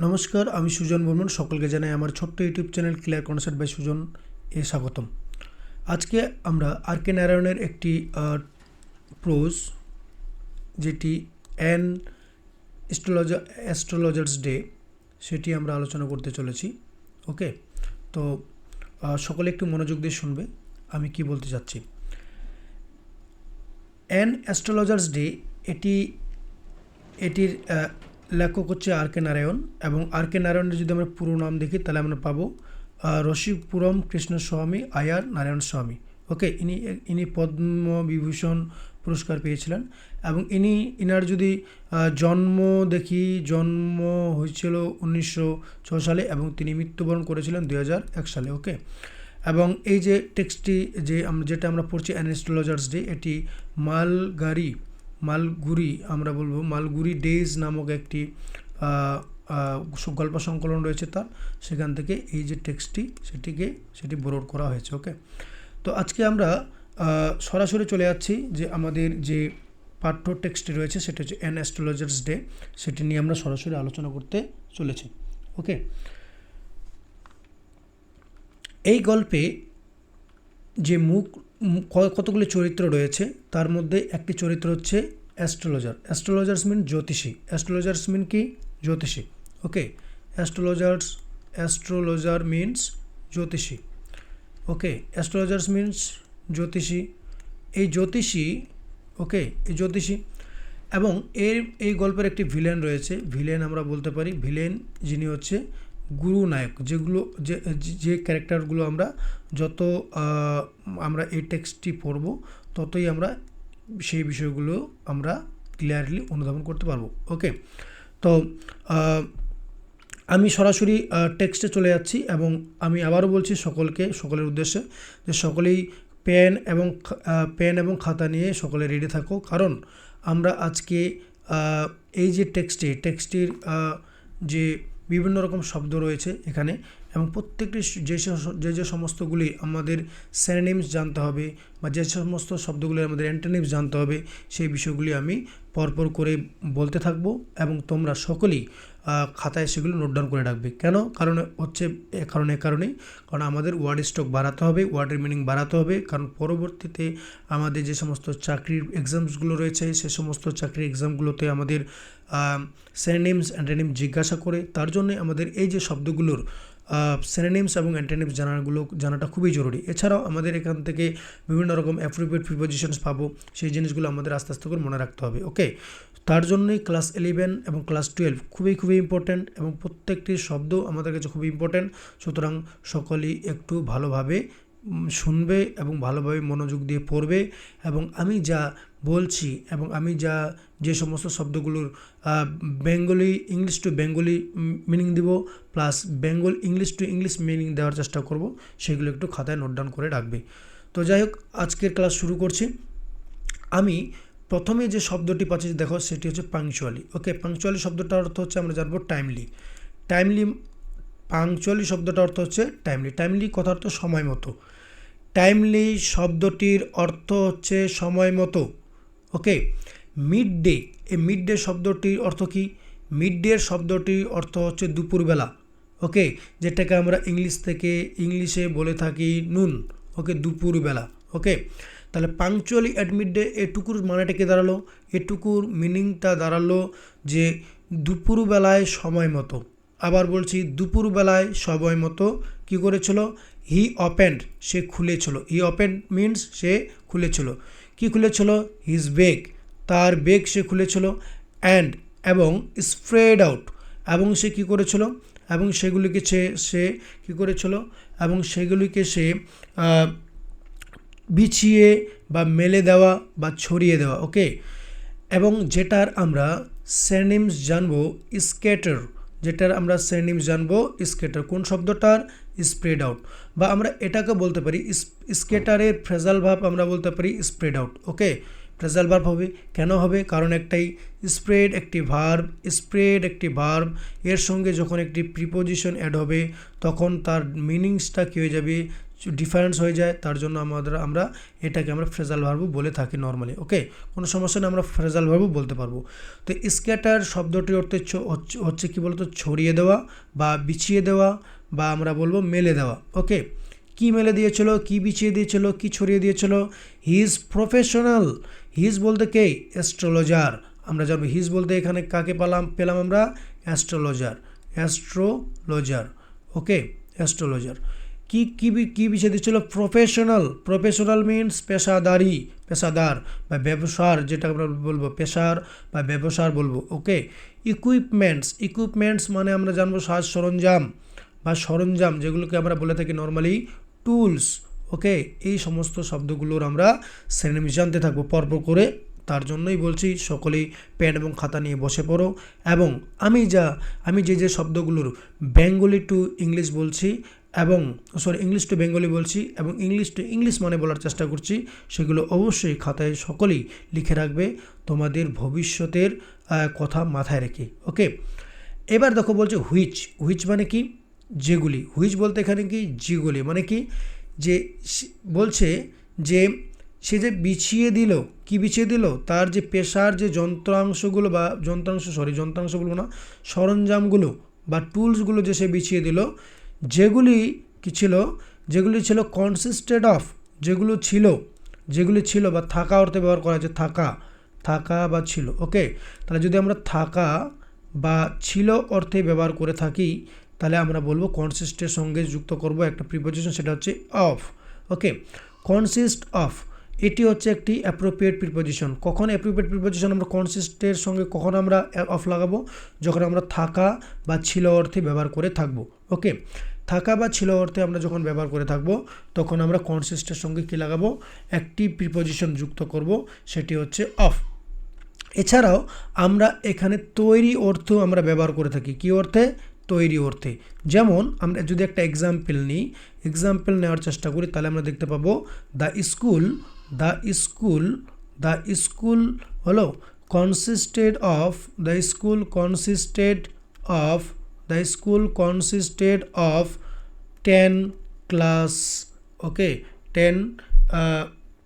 নমস্কার, আমি সুজন বর্মন। সকলকে জানাই আমার ছোট্ট YouTube channel clear concept by Sujan এ স্বাগতম। আজকে আমরা আর কে নারায়ণের একটি প্রোজ, যেটি অ্যান অ্যাস্ট্রোলজার্স ডে, সেটি আমরা আলোচনা করতে চলেছি। ওকে, তো সকলে একটু মনোযোগ দিয়ে শুনবে আমি কি বলতে চাচ্ছি। অ্যান অ্যাস্ট্রোলজার্স ডে, এটির লেখক হচ্ছে আর কে নারায়ণ, এবং আর কে নারায়ণের যদি আমরা পুরো নাম দেখি তাহলে আমরা পাবো রসিকপুরম কৃষ্ণস্বামী আয়ার নারায়ণ স্বামী। ওকে, ইনি পদ্মবিভূষণ পুরস্কার পেয়েছিলেন, এবং ইনার যদি জন্ম হয়েছিল 1906 সালে, এবং তিনি মৃত্যুবরণ করেছিলেন 2001 সালে। ওকে, এবং এই যে টেক্সটটি যেটা আমরা পড়ছি অ্যান অ্যাস্ট্রোলজার্স ডে, এটি মালগুড়ি আমরা বলবো মালগুড়ি ডেজ নামক একটি গল্প সংকলন রয়েছে তার, সেখান থেকে এই যে টেক্সটটি সেটি বোরড করা হয়েছে। ওকে, তো আজকে আমরা সরাসরি চলে যাচ্ছি যে আমাদের যে পাঠ্য টেক্সটটি রয়েছে সেটা হচ্ছে অ্যান অ্যাস্ট্রোলজার্স ডে, সেটি নিয়ে আমরা সরাসরি আলোচনা করতে চলেছি। ওকে, এই গল্পে যে কতগুলি চরিত্র রয়েছে, তার মধ্যে একটি চরিত্র হচ্ছে অ্যাস্ট্রোলজার্স মিন জ্যোতিষী। অ্যাস্ট্রোলজার্স মিন কি? জ্যোতিষী। ওকে, অ্যাস্ট্রোলজার মিনস জ্যোতিষী। ওকে, অ্যাস্ট্রোলজার্স মিনস জ্যোতিষী। এই জ্যোতিষী এবং এই গল্পের একটি ভিলেন রয়েছে। ভিলেন আমরা বলতে পারি যিনি হচ্ছে গুরু নায়ক। যে ক্যারেক্টারগুলো যত আমরা এই টেক্সটটি পড়ব ততই আমরা সেই বিষয়গুলো আমরা ক্লিয়ারলি অনুধাবন করতে পারবো। ওকে, তো আমি সরাসরি টেক্সটে চলে যাচ্ছি, এবং আমি আবারও বলছি সকলের উদ্দেশ্যে যে সকলেই পেন এবং খাতা নিয়ে সকলে রেডি থাকো, কারণ আমরা আজকে এই যে টেক্সটির যে বিভিন্ন রকম শব্দ রয়েছে এখানে, এবং প্রত্যেকটি যে সমস্তগুলি আমাদের সিনোনিমস জানতে হবে, বা যে সমস্ত শব্দগুলি আমাদের অ্যান্টোনিমস জানতে হবে, সেই বিষয়গুলি আমি পরপর করে বলতে থাকবো, এবং তোমরা সকলেই খাতায় সেগুলো নোট ডাউন করে রাখবে। কারণ আমাদের ওয়ার্ড স্টক বাড়াতে হবে, ওয়ার্ডের মিনিং বাড়াতে হবে, কারণ পরবর্তীতে আমাদের যে সমস্ত চাকরির এক্সামসগুলো রয়েছে সে সমস্ত চাকরির এক্সামগুলোতে আমাদের সিনোনিমস অ্যান্টোনিমস জিজ্ঞাসা করে। তার জন্য আমাদের এই যে শব্দগুলোর সিনোনিমস এবং অ্যান্টোনিমস জানাটা খুবই জরুরি। এছাড়াও আমাদের এখান থেকে বিভিন্ন রকম অ্যাপ্রোপ্রিয়েট প্রিপোজিশনস পাবো, সেই জিনিসগুলো আমাদের আস্তে আস্তে করে মনে রাখতে হবে। ওকে, তার জন্যই ক্লাস 11 এবং ক্লাস 12 খুবই ইম্পর্ট্যান্ট, এবং প্রত্যেকটি শব্দ আমাদের কাছে খুবই ইম্পর্ট্যান্ট। সুতরাং সকলেই একটু ভালোভাবে শুনবে এবং ভালোভাবে মনোযোগ দিয়ে পড়বে, এবং আমি যা বলছি এবং আমি যে সমস্ত শব্দগুলোর ইংলিশ টু বেঙ্গলি মিনিং দিব, plus English to English meaning দেওয়ার চেষ্টা করব, সেগুলো একটু খাতায় নোট ডাউন করে রাখবে। তো যাই হোক, আজকের ক্লাস শুরু করছি। আমি প্রথমে যে শব্দটি পাচ্ছি দেখো, সেটি হচ্ছে পাংচুয়ালি। ওকে, পাংচুয়ালি শব্দটার অর্থ হচ্ছে আমরা জানবো টাইমলি। পাংচুয়ালি শব্দটার অর্থ হচ্ছে টাইমলি কথার অর্থ সময় মতো। টাইমলি শব্দটির অর্থ হচ্ছে সময় মতো। ওকে, মিড ডে, এই মিড ডে শব্দটির অর্থ কি? মিড ডে শব্দটির অর্থ হচ্ছে দুপুরবেলা। ওকে, যেটাকে আমরা ইংলিশে বলে থাকি নুন। ওকে, দুপুরবেলা। ওকে, তাহলে পাংচুয়ালি অ্যাট মিড ডে, এটুকুর মানেটা কি দাঁড়ালো? এটুকুর মিনিংটা দাঁড়ালো যে দুপুরবেলায় সময় মতো। আবার বলছি, দুপুরবেলায় সময় মতো কী করেছিল? হি ওপেন্ড, সে খুলেছিল। হি ওপেন্ড মিনস সে খুলেছিল। কি খুলেছিল? হিজ বেগ, তার বেগ সে খুলেছিল। এবং স্প্রেড আউট, এবং সে কী করেছিল? এবং সেগুলিকে সে কী করেছিল? এবং সেগুলিকে সে বিছিয়ে বা মেলে দেওয়া বা ছড়িয়ে দেওয়া। ওকে, এবং যেটার আমরা সিনোনিমস জানবো স্ক্যাটার। কোন শব্দটার? স্প্রেড আউট, বা আমরা এটাকে বলতে পারি স্ক্যাটারের ফ্রেজাল ভার্ব আমরা বলতে পারি স্প্রেড আউট। ওকে, ফ্রেজাল ভার্ব হবে। কেন হবে? কারণ স্প্রেড একটি ভার্ব, এর সঙ্গে যখন একটি প্রিপোজিশন অ্যাড হবে তখন তার মিনিংসটা কী হয়ে যাবে? ডিফারেন্স হয়ে যায়, তার জন্য আমরা এটাকে আমরা ফ্রেজাল ভার্ব বলে থাকি নর্মালি। ওকে, কোনো সমস্যা নেই, আমরা ফ্রেজাল ভার্ব বলতে পারবো। তো স্ক্যাটার শব্দটির অর্থ হচ্ছে কি বলতো, ছড়িয়ে দেওয়া বা বিছিয়ে দেওয়া, বা আমরা বলবো মেলে দেওয়া। ওকে, কি মেলে দিয়েছিল, কি বিছিয়ে দিয়েছিল, কি ছড়িয়ে দিয়েছিল? He is professional. হিজ বলতে কে? অ্যাস্ট্রোলজার। আমরা জানবো হিজ বলতে এখানে কাকে পেলাম আমরা? অ্যাস্ট্রোলজার। ওকে, অ্যাস্ট্রোলজার। কি বিছিয়ে দিচ্ছিল? প্রফেশনাল মিনস পেশাদার বা ব্যবসার, যেটা আমরা বলবো পেশার বা ব্যবসার বলবো। ওকে, ইকুইপমেন্টস মানে আমরা জানবো সাজ সরঞ্জাম যেগুলোকে আমরা বলে থাকি নর্মালি টুলস। ওকে, এই সমস্ত শব্দগুলোর আমরা শ্রেণী জানতে থাকবো পরপর করে। তার জন্যই বলছি সকলেই পেন এবং খাতা নিয়ে বসে পড়ো। এবং আমি যে শব্দগুলোর বেঙ্গলি টু ইংলিশ বলছি এবং ইংলিশ টু বেঙ্গলি বলছি এবং ইংলিশ টু ইংলিশ মানে বলার চেষ্টা করছি, সেগুলো অবশ্যই খাতায় সকলেই লিখে রাখবে তোমাদের ভবিষ্যতের কথা মাথায় রেখে। ওকে, এবার দেখো বলছে হুইচ মানে কি? যেগুলি। হুইচ বলতে এখানে কি? যেগুলি মানে কি? যে বলছে যে সে যে বিছিয়ে দিল, কি বিছিয়ে দিল? তার যে পেশার যে যন্ত্রাংশগুলো বা যন্ত্রাংশ বলবো না, সরঞ্জামগুলো বা টুলসগুলো যে সে বিছিয়ে দিল, যেগুলি কি ছিল? যেগুলি ছিল কনসিস্টেড অফ, যেগুলি ছিল বা থাকা অর্থে ব্যবহার করা হয়েছে, থাকা বা ছিল। ওকে, তাহলে যদি আমরা থাকা বা ছিল অর্থে ব্যবহার করে থাকি, তাহলে আমরা বলবো কনসিস্টের সঙ্গে যুক্ত করব একটা প্রিপোজিশন, সেটা হচ্ছে অফ। ওকে, কনসিস্ট অফ, এটি হচ্ছে একটি অ্যাপ্রোপ্রিয়েট প্রিপোজিশন। কখন অ্যাপ্রোপ্রিয়েট প্রিপোজিশন আমরা কনসিস্টের সঙ্গে কখন আমরা অফ লাগাবো? যখন আমরা থাকা বা ছিল অর্থে ব্যবহার করে থাকবো। ওকে, থাকা বা ছিল অর্থে আমরা যখন ব্যবহার করে থাকবো, তখন আমরা কনসিস্টের সঙ্গে কি লাগাবো? একটি প্রিপোজিশন যুক্ত করব, সেটি হচ্ছে অফ। এছাড়াও আমরা এখানে তৈরি অর্থ আমরা ব্যবহার করে থাকি। কি অর্থে? তৈরি অর্থে। যেমন আমরা যদি একটা এক্সাম্পল নেওয়ার চেষ্টা করি, তাহলে আমরা দেখতে পাবো দ্য স্কুল হলো consisted of 10 class. Okay,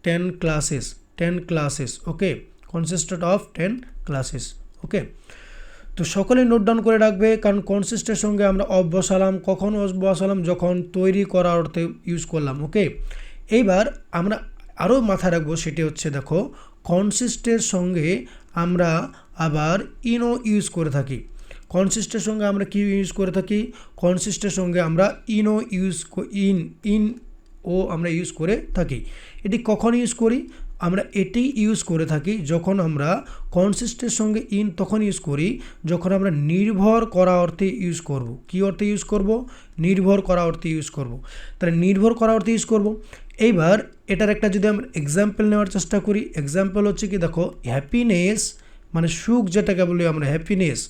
10 classes. Okay, consisted of 10 classes. Okay, তো সকলেই নোট ডাউন করে রাখবে, কারণ কনসিস্টের সঙ্গে আমরা অফ বসালাম। কখন অফ বসালাম? যখন তৈরি করার অর্থে ইউজ করলাম। ওকে, এইবার আমরা আরও মাথায় রাখবো, সেটি হচ্ছে দেখো কনসিস্টের সঙ্গে আমরা আবার ইনও ইউজ করে থাকি। কনসিস্টের সঙ্গে আমরা কি ইউজ করে থাকি? কনসিস্টের সঙ্গে আমরা ইনও আমরা ইউজ করে থাকি। এটি কখন ইউজ করি? আমরা এটি ইউজ করে থাকি যখন আমরা কনসিস্টের সঙ্গে তখন ইউজ করি যখন আমরা নির্ভর করা অর্থে ইউজ করব। কি অর্থে ইউজ করব? নির্ভর করা অর্থে ইউজ করব। তাহলে নির্ভর করা অর্থে ইউজ করব। এইবার এটার একটা যদি আমরা এক্সাম্পল নেওয়ার চেষ্টা করি, এক্সাম্পল হচ্ছে কি দেখো, হ্যাপিনেস মানে সুখ, যেটাকে বলি আমরা হ্যাপিনেস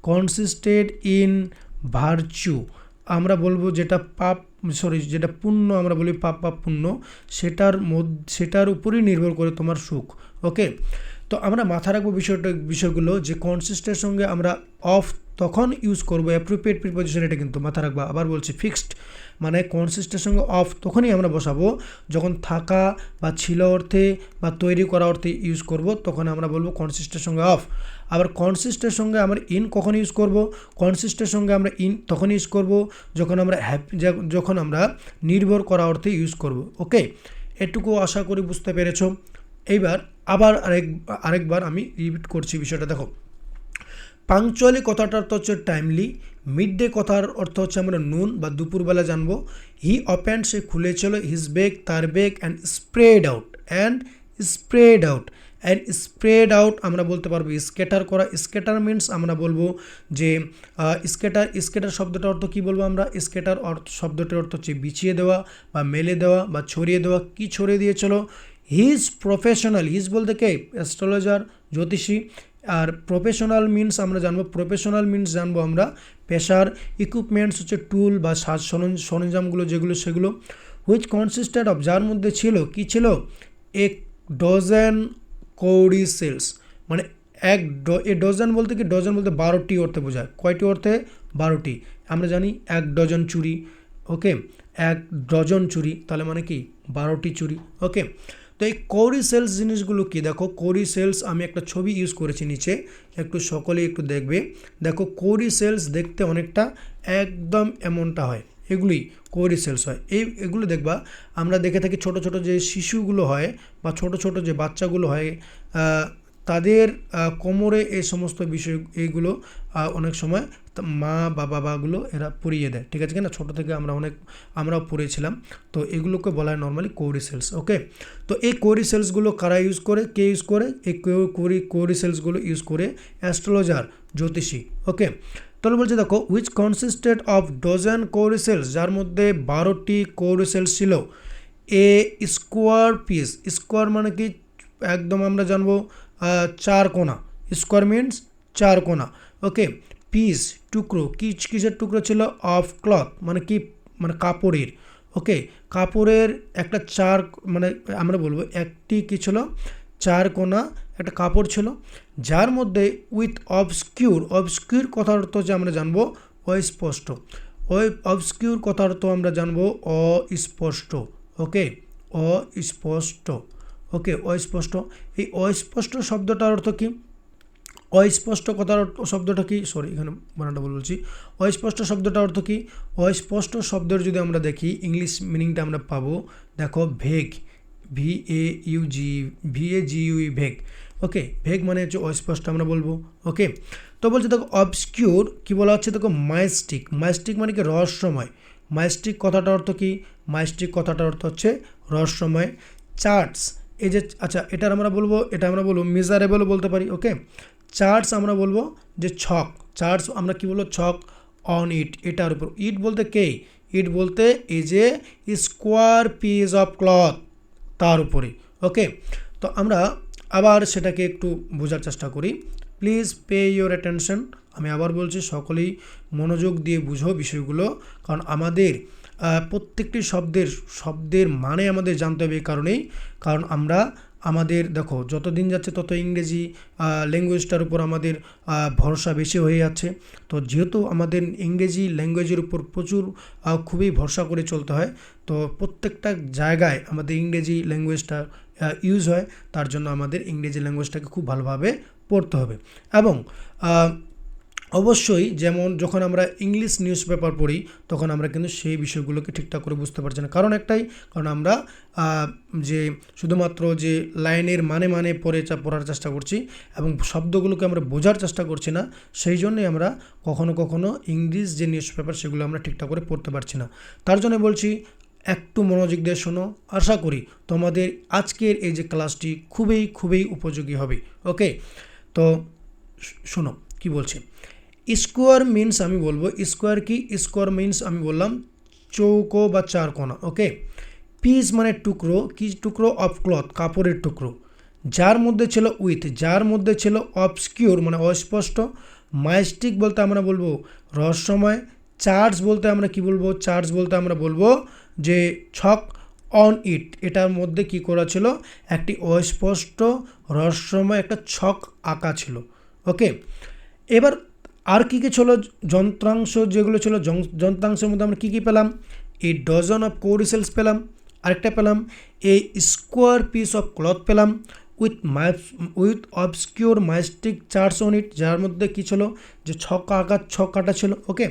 কনসিস্টেড ইন ভার্চু। আমরা বলবো যেটা পুণ্য, আমরা বলি পাপ পুণ্য, সেটার উপরই নির্ভর করে তোমার সুখ। ওকে, তো আমরা মাথা রাখবো বিষয়গুলো যে কনসিস্টের সঙ্গে আমরা অফ তখন ইউজ করবো অ্যাপ্রোপ্রিয়েট প্রিপোজিশন, এটা কিন্তু মাথা রাখবা। আবার বলছি ফিক্সড মানে কনসিস্টের সঙ্গে অফ তখনই আমরা বসাবো যখন থাকা বা ছিল অর্থে বা তৈরি করা অর্থে ইউজ করব, তখন আমরা বলবো কনসিস্টের সঙ্গে অফ। আবার কনসিস্টের সঙ্গে আমরা কখন ইউজ করব? কনসিস্টের সঙ্গে আমরা তখন ইউজ করব যখন আমরা নির্ভর করা অর্থে ইউজ করব। ওকে, এটুকু আশা করি বুঝতে পেরেছ। এইবার আবার আরেকবার আমি রিপিট করছি বিষয়টা। দেখো, পাংচুয়ালি কথাটার অর্থ হচ্ছে টাইমলি। মিড ডে কথার অর্থ হচ্ছে আমরা নুন বা দুপুরবেলা জানবো। হি ওপেন্ড, সে খুলেছিল, হিজ বেগ, তার বেগ, অ্যান্ড স্প্রেড আউট আমরা বলতে পারবো স্কেটার করা। স্কেটার মিনস আমরা বলবো যে স্কেটার শব্দটার অর্থ কি বলবো আমরা? স্কেটার শব্দটার অর্থ হচ্ছে বিছিয়ে দেওয়া বা মেলে দেওয়া বা ছড়িয়ে দেওয়া। কি ছড়িয়ে দিয়েছিল? হিজ বলতে কে? অ্যাস্ট্রোলজার, জ্যোতিষী। আর প্রফেশনাল মিনস আমরা জানবো আমরা পেশার। ইকুইপমেন্টস হচ্ছে টুল বা সরঞ্জামগুলো সেগুলো। হুইচ কনসিস্টেড অফ, যার মধ্যে ছিল, কি ছিল? 1 ডজন কৌড়ি সেলস মানে এ ডজন বলতে কি, ডজন বলতে 12টি অর্থে বোঝায়। কয়টি অর্থে? 12টি। আমরা জানি 1 ডজন চুরি, ওকে, 1 ডজন চুরি তাহলে মানে কি 12টি চুরি, ওকে। তো এই কৌরি সেলস জিনিসগুলো কি, দেখো কৌরি সেলস আমি একটা ছবি ইউজ করেছি নিচে, একটু সকলেই একটু দেখবে। দেখো কৌরি সেলস দেখতে অনেকটা একদম এমনটা হয়, এগুলি কৌরি সেলস হয়। এগুলো দেখবা আমরা দেখে থাকি ছোট ছোট যে শিশুগুলো হয় বা ছোট ছোট যে বাচ্চাগুলো হয়, তাদের কোমরে এই সমস্ত বিষয় এইগুলো অনেক সময় মা বা বাবাগুলো এরা পরিয়ে দেয়, ঠিক আছে কিনা? ছোটো থেকে আমরাও পড়েছিলাম। তো এগুলোকে বলা হয় নর্মালি কৌরি সেলস, ওকে। তো এই কৌরি সেলসগুলো কারা ইউজ করে, কে ইউজ করে? এই কৌরি সেলসগুলো ইউজ করে অ্যাস্ট্রোলজার, জ্যোতিষী, ওকে। তাহলে বলছে দেখো which consisted of dozen cowrie shells, যার মধ্যে 12টি কৌরি সেলস ছিল। এ স্কোয়ার পিস, স্কোয়ার মানে কি একদম আমরা জানবো 4 কোণা, স্কোয়ার মিনস 4 কোণা, ওকে। পিস টুকরো, কিসের টুকরো ছিল? অফ ক্লথ মানে কি, মানে কাপড়ের, ওকে। কাপড়ের একটা 4 মানে আমরা বলবো একটি কি ছিল? 4 কোণা একটা কাপড় ছিল, যার মধ্যে উইথ অবস্কিউর, অবস্কিউর কথার অর্থ যে আমরা জানবো অস্পষ্ট, ওই অবস্কিউর কথার অর্থ আমরা জানবো অস্পষ্ট, ওকে, অস্পষ্ট, ওকে, অস্পষ্ট। এই অস্পষ্ট শব্দটার অর্থ কি? অস্পষ্ট কথার শব্দটা কি, সরি এখানে বানানটা বলছি, অস্পষ্ট শব্দটার অর্থ কি? অস্পষ্ট শব্দের যদি আমরা দেখি ইংলিশ মিনিংটা আমরা পাবো, দেখো ভেগ, VAGUE, ভেগ, ওকে। ভেগ মানে হচ্ছে অস্পষ্ট আমরা বলবো, ওকে। তো বলছে দেখো অবস্কিউর কি বলা হচ্ছে, দেখো মাইস্টিক, মাইস্টিক মানে কি রহস্যময়, মাইস্টিক কথাটার অর্থ কি? মাইস্টিক কথাটার অর্থ হচ্ছে রহস্যময়। চার্টস, এই যে আচ্ছা এটা আমরা বলবো মেজারেবলও বলতে পারি, ওকে। চার্টস আমরা বলবো যে ছক, চার্টস আমরা কি বলবো? ছক। অন ইট, এটার উপর, ইট বলতে কে? ইট বলতে এই যে স্কোয়ার পিস অফ ক্লথ, তার উপরে, ওকে। তো আমরা আবার সেটাকে একটু বোঝার চেষ্টা করি, প্লিজ পে ইউর অ্যাটেনশন। আমি আবার বলছি সকলেই মনোযোগ দিয়ে বুঝো বিষয়গুলো, কারণ আমাদের প্রত্যেকটি শব্দের মানে আমাদের জানতে হবে। এই কারণেই, কারণ আমাদের দেখো যত দিন যাচ্ছে তত ইংরেজি ল্যাঙ্গুয়েজটার উপর আমাদের ভরসা বেশি হয়ে যাচ্ছে। তো যেহেতু আমাদের ইংরেজি ল্যাঙ্গুয়েজের উপর প্রচুর খুবই ভরসা করে চলতে হয়, তো প্রত্যেকটা জায়গায় আমাদের ইংরেজি ল্যাঙ্গুয়েজটা ইউজ হয়, তার জন্য আমাদের ইংরেজি ল্যাঙ্গুয়েজটাকে খুব ভালোভাবে পড়তে হবে। এবং অবশ্যই যেমন যখন আমরা ইংলিশ নিউজ পেপার পড়ি তখন আমরা কিন্তু সেই বিষয়গুলোকে ঠিকঠাক করে বুঝতে পারছি না, কারণ একটাই, কারণ আমরা যে শুধুমাত্র যে লাইনের মানে পড়ার চেষ্টা করছি এবং শব্দগুলোকে আমরা বোঝার চেষ্টা করছি না, সেই জন্যই আমরা কখনো ইংলিশ যে নিউজ পেপার সেগুলো আমরা ঠিকঠাক করে পড়তে পারছি না। তার জন্য বলছি একটু মনোযোগ দিয়ে শোনো, আশা করি তোমাদের আজকের এই যে ক্লাসটি খুবই উপযোগী হবে, ওকে। তো শোনো কি বলছি। স্কোয়ার মিনস আমি বলবো, স্কোয়ার কি? স্কোয়ার মিনস আমি বললাম চৌকো বা 4 কোণা, ওকে। পিস মানে টুকরো, কি টুকরো? অফ ক্লথ, কাপড়ের টুকরো, যার মধ্যে ছিল উইথ, যার মধ্যে ছিল অবস্কিউর মানে অস্পষ্ট, মাইস্টিক বলতে আমরা বলবো রহস্যময়, চার্টস বলতে আমরা কি বলবো? চার্টস বলতে আমরা বলবো যে ছক। অন ইট, এটার মধ্যে কি করা ছিল? একটি অস্পষ্ট রহস্যময় একটা ছক আঁকা ছিল, ওকে। এবার আর কী ছিল যন্ত্রাংশ, যেগুলো ছিল যন্ত্রাংশের মধ্যে আমরা কী পেলাম? এই ডজন অফ কৌরি সেলস পেলাম, আরেকটা পেলাম এই স্কোয়ার পিস অফ ক্লথ পেলাম, with obscure mystic charts on it, যার মধ্যে কী ছিল? যে ছক কাটা ছিল, ওকে।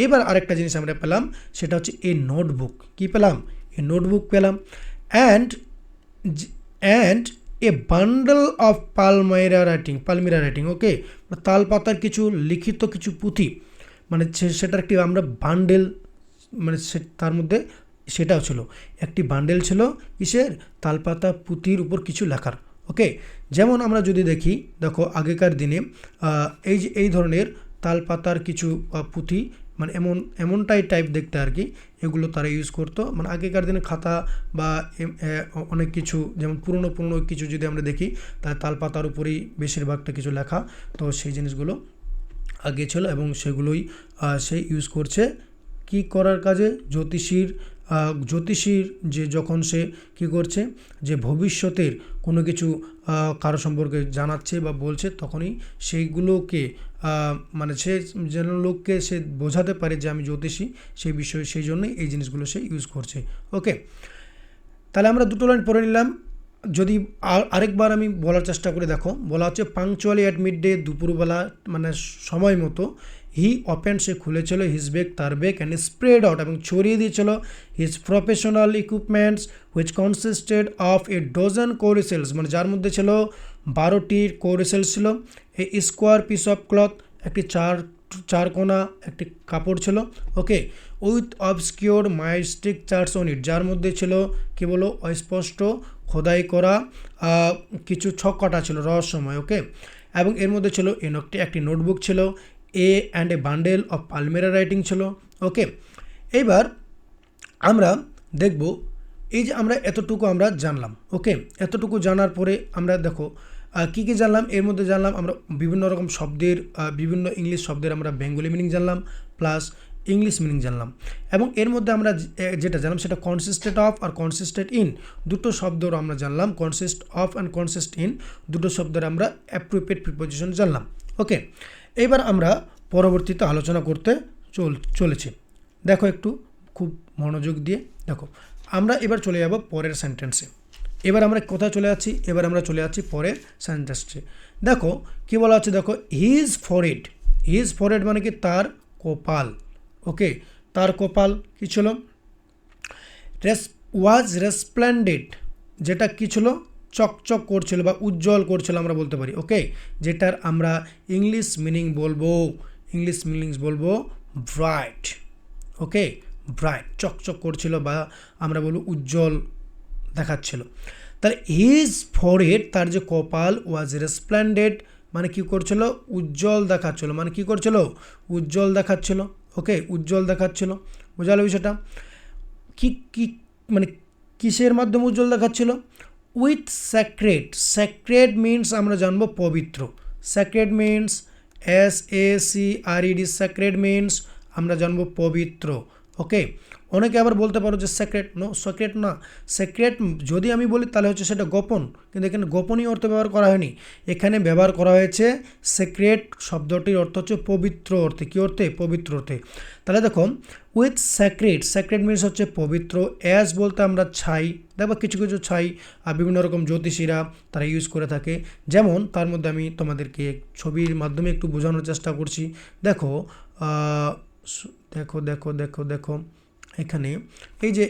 এবার আরেকটা জিনিস আমরা পেলাম, সেটা হচ্ছে এই নোটবুক, কী পেলাম? এই নোটবুক পেলাম, and a bundle of palmyra writing, okay. তাল পাতার কিছু লিখিত কিছু পুঁথি, মানে সেটার একটি আমরা বান্ডেল, মানে তার মধ্যে সেটাও ছিল, একটি বান্ডেল ছিল কিসের? তালপাতা পুঁথির উপর কিছু লেখার, ওকে। যেমন আমরা যদি দেখো আগেকার দিনে এই ধরনের তালপাতার কিছু পুঁথি, মানে এমনটাই টাইপ দেখতে আর কি, এগুলো তারা ইউজ করতো। মানে আগেকার দিনে খাতা বা অনেক কিছু, যেমন পুরনো কিছু যদি আমরা দেখি, তাহলে তালপাতার উপরেই বেশিরভাগটা কিছু লেখা, তো সেই জিনিসগুলো আগে ছিল এবং সেগুলোই সে ইউজ করছে কি করার কাজে? জ্যোতিষীর জ্যোতিষীর যে যখন সে কী করছে যে ভবিষ্যতের কোনো কিছু কারো সম্পর্কে জানাচ্ছে বা বলছে, তখনই সেইগুলোকে মানে সে যেন লোককে সে বোঝাতে পারে যে আমি জ্যোতিষী, সেই বিষয়ে সেই জন্যই এই জিনিসগুলো সে ইউজ করছে। ওকে, তাহলে আমরা দুটো লাইন পড়ে নিলাম। যদি আরেকবার আমি বলার চেষ্টা করে দেখো, বলা হচ্ছে পাংচুয়ালি অ্যাট মিড ডে, দুপুরবেলা মানে সময় মতো, হি ওপেন সে খুলেছিল, হিজ ব্যাগ তার ব্যাগ, অ্যান্ড স্প্রেড আউট এবং ছড়িয়ে দিয়েছিল, his professional equipments which consisted of a dozen cowrie shells, মানে যার মধ্যে ছিল 12টি কোরিসেলস ছিল, a square piece of cloth, একটি চারকোনা একটি কাপড় ছিল। Okay, with obscure mystic charts on it, যার মধ্যে ছিল কী বলো অস্পষ্ট খোদাই করা কিছু ছক কাটা ছিল রহস্যময়। ওকে, এবং এর মধ্যে ছিল একটি নোটবুক ছিল, a and a bundle of palmyra writing ছিল। ওকে, এইবার আমরা দেখব এই যে আমরা এতটুকু আমরা জানলাম। ওকে, এতটুকু জানার পরে আমরা দেখো কী কী জানলাম। এর মধ্যে জানলাম আমরা বিভিন্ন রকম শব্দের বিভিন্ন ইংলিশ শব্দের আমরা বেঙ্গলি মিনিং জানলাম, প্লাস ইংলিশ মিনিং জানলাম। এবং এর মধ্যে আমরা যেটা জানলাম সেটা কনসিস্টেড অফ আর কনসিস্টেড ইন দুটো শব্দর আমরা জানলাম। Consist of and consist in দুটো শব্দের আমরা অ্যাপ্রোপ্রিয়েট প্রিপোজিশন জানলাম। ওকে, এবার আমরা পরবর্তীতে আলোচনা করতে চলেছি। দেখো একটু খুব মনোযোগ দিয়ে দেখো, আমরা এবার চলে যাব পরের সেন্টেন্সে। এবার আমরা কোথায় চলে যাচ্ছি, এবার আমরা চলে যাচ্ছি পরের সেন্টেন্সে। দেখো কী বলা হচ্ছে, দেখো হিজ ফরহেড, হিজ ফরহেড মানে কি তার কপাল। ওকে, তার কপাল কী ছিল, ওয়াজ রেসপ্লেন্ডেড, যেটা কী ছিল চকচক করছিল বা উজ্জ্বল করছিল আমরা বলতে পারি। ওকে, যেটার আমরা ইংলিশ মিনিং বলবো ব্রাইট। ওকে, ব্রাইট চকচক করছিল বা আমরা বলবো উজ্জ্বল দেখাচ্ছিল। তাহলে হিজ ফরহেড তার যে কপাল, ওয়াজ রেসপ্লেন্ডেড মানে কী করছিল উজ্জ্বল দেখাচ্ছিল, মানে কী করছিল উজ্জ্বল দেখাচ্ছিল। ওকে, উজ্জ্বল দেখাচ্ছিল, বোঝালো বিষয়টা। কি মানে কিসের মাধ্যমে উজ্জ্বল দেখাচ্ছিল, উইথ স্যাক্রেড, স্যাক্রেড মিনস আমরা জানবো পবিত্র, sacred means SACRED, sacred means আমরা জানবো পবিত্র। ওকে, অনেকে আবার বলতে পারো যে সেক্রেট, নো সেক্রেট না, সেক্রেট যদি আমি বলি তাহলে হচ্ছে সেটা গোপন, কিন্তু এখানে গোপনীয় অর্থে ব্যবহার করা হয়নি, এখানে ব্যবহার করা হয়েছে সেক্রেট শব্দটির অর্থ হচ্ছে পবিত্র অর্থে। কী অর্থে, পবিত্র অর্থে। তাহলে দেখো উইথ স্যাক্রেড, স্যাক্রেড মিনস হচ্ছে পবিত্র, অ্যাজ বলতে আমরা ছাই, দেখো কিছু কিছু ছাই বিভিন্ন রকম জ্যোতিষীরা তারা ইউজ করে থাকে। যেমন তার মধ্যে আমি তোমাদেরকে ছবির মাধ্যমে একটু বোঝানোর চেষ্টা করছি। দেখো দেখো দেখো দেখো দেখো এখানে এই যে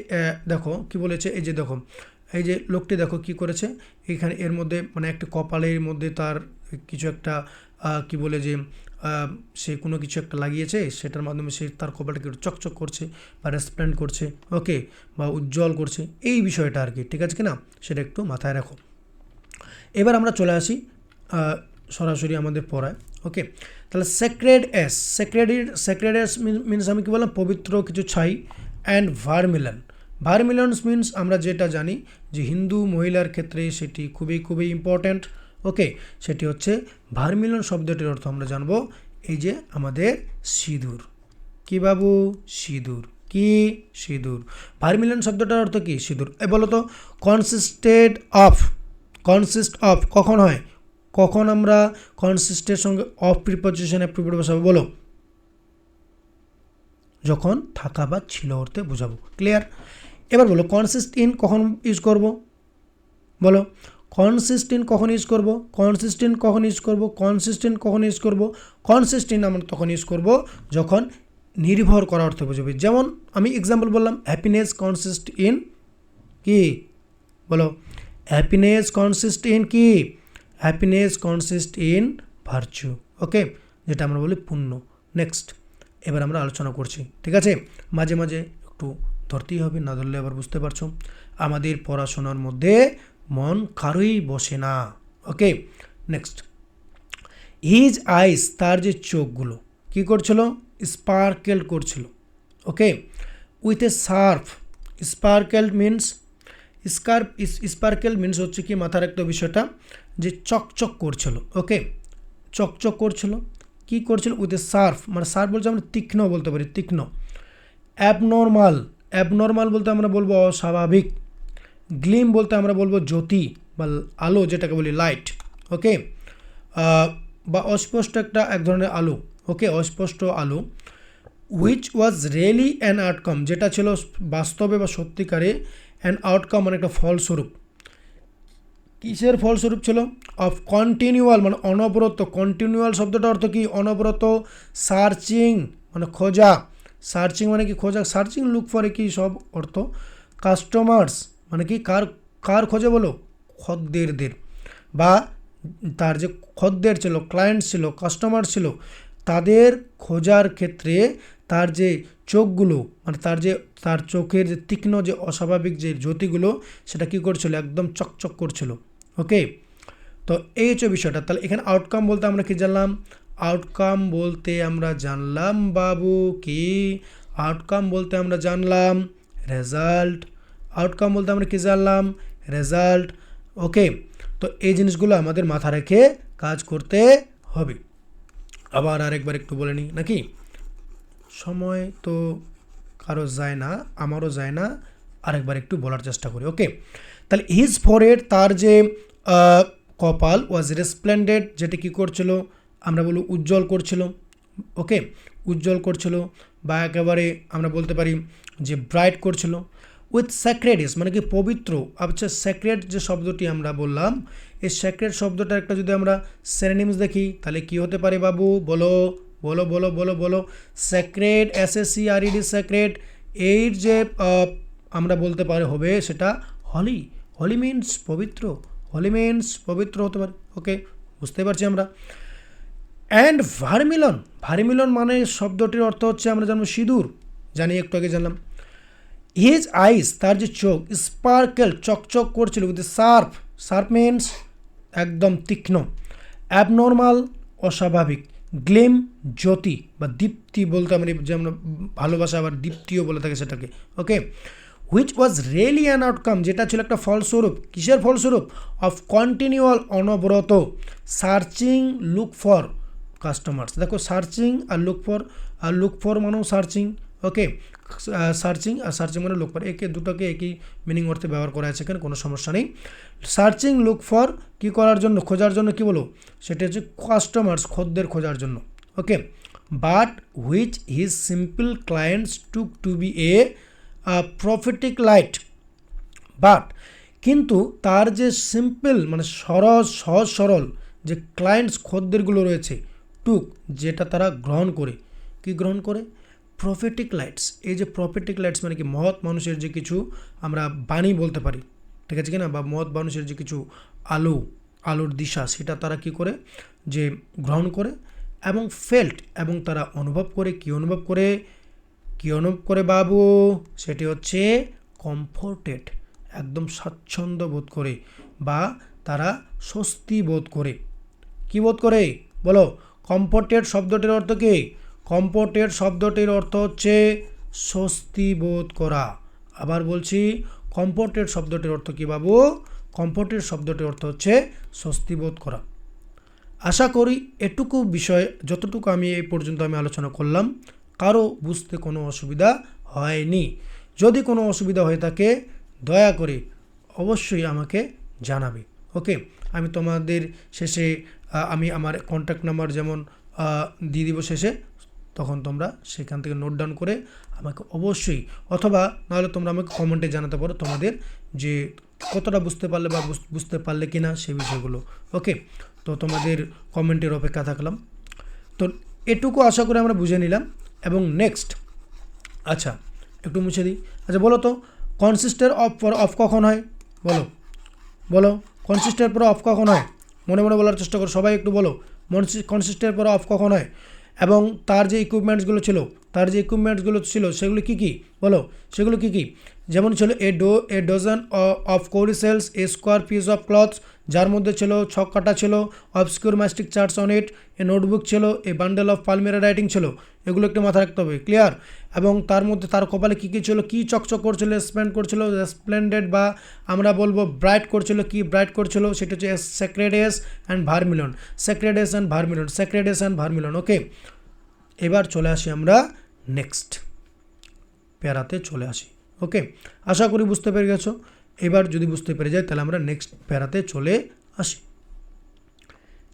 দেখো কি বলেছে, এই যে দেখো এই যে লোকটি দেখো কি করেছে এখানে, এর মধ্যে মানে একটা কপালের মধ্যে তার কিছু একটা কি বলে যে সে কোনো কিছু একটা লাগিয়েছে, সেটার মাধ্যমে সে তার কপালটাকে চকচক করছে বা রেসপ্লেন্ড করছে। ওকে, বা উজ্জ্বল করছে, এই বিষয়টা আর কি, ঠিক আছে কিনা সেটা একটু মাথায় রাখো। এবার আমরা চলে আসি সরাসরি আমাদের পড়ায়। ওকে, তাহলে sacred S, sacred S means আমি কি বললাম পবিত্র কিছু ছাই। অ্যান্ড ভার্মিলন, ভার্মিলনস মিনস আমরা যেটা জানি যে হিন্দু মহিলার ক্ষেত্রে সেটি খুবই খুবই ইম্পর্ট্যান্ট। ওকে, সেটি হচ্ছে ভার্মিলন শব্দটির অর্থ আমরা জানবো এই যে আমাদের সিঁদুর। কি বাবু, সিঁদুর, কি সিঁদুর। ভার্মিলন শব্দটার অর্থ কি, সিঁদুর। এ বলো তো কনসিস্টেড অফ, কনসিস্ট অফ কখন হয়, কখন আমরা কনসিস্টের সঙ্গে অফ প্রিপোজিশনে প্রিপোজিশন বসাবো বলো, যখন থাকা বা ছিল অর্থে বোঝাবো। ক্লিয়ার। এবার বলো কনসিস্ট ইন কখন ইউজ করব, বলো কনসিস্ট ইন কখন ইউজ করব, কনসিস্ট ইন কখন ইউজ করব, কনসিস্ট ইন কখন ইউজ করব। কনসিস্ট ইন আমরা তখন ইউজ করব যখন নির্ভর করা অর্থে বোঝাবে। যেমন আমি এক্সাম্পল বললাম হ্যাপিনেস কনসিস্ট ইন কি, বলো হ্যাপিনেস কনসিস্ট ইন কি, হ্যাপিনেস কনসিস্ট ইন ভার্চু। ওকে, যেটা আমরা বলি পুণ্য। নেক্সট এবার আমরা আলোচনা করছি, ঠিক আছে। মাঝে মাঝে একটু ধরতেই হবে, না ধরলে আবার বুঝতে পারছো আমাদের পড়াশোনার মধ্যে মন কারোই বসে না। ওকে, নেক্সট হিজ আইস, তার যে চোখগুলো কী করছিল, স্পার্কেল করছিল। Okay, with a surf, sparkle means sparkle means হচ্ছে কি মাথার একটা বিষয়টা যে চকচক করছিল। ওকে, চকচক করছিল, কি করছিল, উইথ এ সার্ফ মানে সার্ফ বলছে আমরা তীক্ষ্ণ বলতে পারি, তীক্ষ্ণ। অ্যাবনর্মাল, অ্যাবনর্মাল বলতে আমরা বলবো অস্বাভাবিক, গ্লিম বলতে আমরা বলবো জ্যোতি বা আলো যেটাকে বলি লাইট, ওকে, বা অস্পষ্ট এক ধরনের আলো, ওকে, অস্পষ্ট আলো। Which was really an outcome, যেটা ছিল বাস্তবে বা সত্যিকারে অ্যান আউটকাম মানে একটা ফলস্বরূপ। কিসের ফলস্বরূপ ছিল? অফ কন্টিনিউয়াল মানে অনবরত, কন্টিনিউয়াল শব্দটা অর্থ কি? অনবরত। সার্চিং মানে খোঁজা, সার্চিং মানে কি? খোঁজা, সার্চিং লুক ফর কি সব অর্থ। কাস্টমার্স মানে কি? কার খোঁজে বলো? খদ্দেরদের, বা তার যে খদ্দের ছিল, ক্লায়েন্ট ছিল, কাস্টমার ছিল, তাদের খোঁজার ক্ষেত্রে তার যে চোখগুলো মানে তার চোখের যে তীক্ষ্ণ যে অস্বাভাবিক যে জ্যোতিগুলো সেটা কী করছিল? একদম চকচক করছিল, ওকে। তো এই হচ্ছে বিষয়টা। তাহলে এখানে আউটকাম বলতে আমরা কি জানলাম? আউটকাম বলতে আমরা জানলাম বাবু কি? আউটকাম বলতে আমরা জানলাম রেজাল্ট। আউটকাম বলতে আমরা কি জানলাম? রেজাল্ট, ওকে। তো এই জিনিসগুলো আমাদের মাথা রেখে কাজ করতে হবে। আবার আরেকবার একটু বলে নিই নাকি? সময় তো কারো যায় না, আমারও যায় না, আরেকবার একটু বলার চেষ্টা করি, ওকে। তাহলে হিজ ফরহেড তার যে কপাল ওয়াজ রেসপ্লেন্ডেড, যেটা কী করছিল? আমরা বলব উজ্জ্বল করছিল, ওকে, উজ্জ্বল করছিল, বা একেবারে আমরা বলতে পারি যে ব্রাইট করছিল। উইথ স্যাক্রেডেস মানে কি? পবিত্র। আচ্ছা, স্যাক্রেড যে শব্দটি আমরা বললাম, এই স্যাক্রেড শব্দটার একটা যদি আমরা সিনোনিমস দেখি তাহলে কি হতে পারে বাবু? বলো বলো বলো বলো বলো। স্যাক্রেড, SACRED, স্যাক্রেড, এর যে আমরা বলতে পারি হবে সেটা হলি। হলি মিন্স পবিত্র, হলি মিন্স পবিত্র হতে পারে, ওকে, বুঝতে পারছি আমরা। অ্যান্ড ভার্মিলন, ভার্মিলন মানে শব্দটির অর্থ হচ্ছে আমরা জানবো সিঁদুর, জানি, একটু আগে জানলাম। হিজ আইস তার যে চোখ, স্পার্কেল চকচক করছিল, উইথ শার্প, শার্প মিন্স একদম তীক্ষ্ণ। অ্যাবনর্মাল অস্বাভাবিক, গ্লিম জ্যোতি বা দীপ্তি বলতে আমরা যেমন ভালোবাসা আবার দীপ্তিও বলে থাকে সেটাকে, okay. Which was really an outcome যেটা ছিল একটা ফলস্বরূপ। কিসের ফলস্বরূপ? অফ কন্টিনিউয়াল অনবরত সার্চিং লুক ফর কাস্টমার্স। দেখো সার্চিং আর লুক ফর মানেও সার্চিং, ওকে, সার্চিং আর সার্চিং মানে লুক ফর, দুটোকে একই মিনিং অর্থে ব্যবহার করা আছে, এখানে কোনো সমস্যা নেই। সার্চিং লুক ফর কী করার জন্য? খোঁজার জন্য, কি বলো? সেটা হচ্ছে কাস্টমার্স, খদ্দের খোঁজার জন্য, okay. But which his simple clients took to be a prophetic light, but কিন্তু তার যে সিম্পল মানে সহজ সরল যে ক্লায়েন্টস খদ্দেরগুলো রয়েছে, টুক যেটা তারা গ্রহণ করে, কি গ্রহণ করে? Prophetic lights. এই যে প্রফেটিক লাইটস মানে কি? মহৎ মানুষের যে কিছু আমরা বাণী বলতে পারি, ঠিক আছে কি না, বা মহৎ মানুষের যে কিছু আলোর দিশা সেটা তারা কি করে? যে গ্রহণ করে এবং ফেল্ট এবং তারা অনুভব করে, কি অনুভব করে বাবু? সেটি হচ্ছে কমফোর্টেড, একদম স্বাচ্ছন্দ্য বোধ করে, বা তারা স্বস্তি বোধ করে। কি বোধ করে বলো? কমফোর্টেড শব্দটির অর্থ কি? কমফোর্টেড শব্দটির অর্থ হচ্ছে স্বস্তি বোধ করা। আবার বলছি, কমফোর্টেড শব্দটির অর্থ কি বাবু? কমফোর্টেড শব্দটির অর্থ হচ্ছে স্বস্তি বোধ করা। আশা করি এটুকু বিষয় যতটুকু আমি এই পর্যন্ত আলোচনা করলাম কারো বুঝতে কোনো অসুবিধা হয়নি। যদি কোনো অসুবিধা হয়ে থাকে দয়া করে অবশ্যই আমাকে জানাবে, ওকে। আমি তোমাদের শেষে আমি আমার কন্ট্যাক্ট নাম্বার যেমন দিয়ে দিব শেষে, তখন তোমরা সেখান থেকে নোট ডাউন করে আমাকে অবশ্যই, অথবা নাহলে তোমরা আমাকে কমেন্টে জানাতে পারো তোমাদের যে কতটা বুঝতে পারলে বা বুঝতে পারলে কি না সেই বিষয়গুলো, ওকে। তো তোমাদের কমেন্টের অপেক্ষা থাকলাম। তো এটুকু আশা করে আমরা বুঝে নিলাম। এবং নেক্সট, আচ্ছা একটু মুছে দিই। আচ্ছা বলো তো, কনসিস্টের অফ কখন হয়? বলো কনসিস্টের পরে অফ কখন হয়? মনে মনে বলার চেষ্টা করো সবাই, একটু বলো কনসিস্টের পরে অফ কখন হয়, এবং তার যে ইকুইপমেন্টসগুলো ছিল সেগুলো কি কি বলো? সেগুলো কি কি? যেমন ছিল a dozen of cowrie shells, a square piece of cloths, যার মধ্যে ছিল ছক কাটা ছিল, obscure mystic charts on it, a notebook ছিল, a bundle of palmyra writing ছিল। এগুলো একটু মাথা রাখতে হবে, ক্লিয়ার? এবং তার মধ্যে তার কপালে কী কী ছিল, কী চকচক করছিল? স্প্লেন্ডেড বা আমরা বলবো ব্রাইট করছিল। কি ব্রাইট করছিল? সেটা হচ্ছে স্যাক্রেডেস অ্যান্ড ভার্মিলন, ওকে। এবার চলে আসি আমরা নেক্সট প্যারাতে চলে আসি। ওকে, আশা করি বুঝতে পেরে গেছো। এবার যদি বুঝতে পেরে যাই তাহলে আমরা নেক্সট প্যারাতে চলে আসি।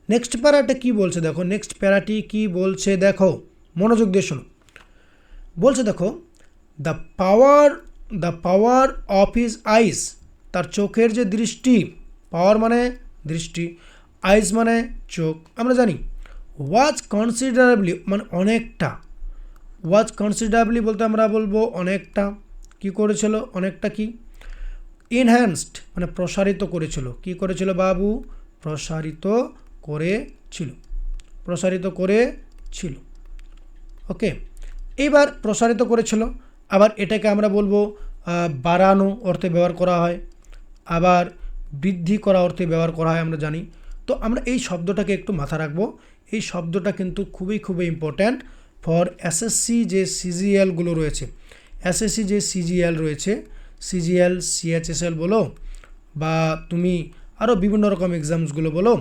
নেক্সট প্যারাটা কি বলছে দেখো, নেক্সট প্যারাটি কি বলছে দেখো, মনোযোগ দিয়ে শোনো। বলছে দেখো, the power of his eyes, তার চোখের যে দৃষ্টি, পাওয়ার মানে দৃষ্টি, আইস মানে চোখ, আমরা জানি। ওয়াজ কনসিডারেবলি মানে অনেকটা, ওয়াজ কনসিডারেবলি বলতে আমরা বলবো অনেকটা, কি করেছিল, অনেকটা কি, এনহ্যান্সড মানে প্রসারিত করেছিল, কি করেছিল বাবু, প্রসারিত করেছিল, প্রসারিত করেছিল। ওকে, এবার প্রসারিত করেছিল, আবার এটাকে আমরা বলবো বাড়ানো অর্থে ব্যবহার করা হয়, আবার বৃদ্ধি করা অর্থে ব্যবহার করা হয়, আমরা জানি। তো আমরা এই শব্দটাকে একটু মাথায় রাখবো। এই শব্দটা কিন্তু খুবই খুবই ইম্পর্ট্যান্ট ফর এসএসসি যে সিজিএলগুলো রয়েছে, এসএসসি যে সিজিএল রয়েছে, সিজিএল সিএইচএসএল বলো বা তুমি আরও বিভিন্ন রকম এক্সামসগুলো বলো,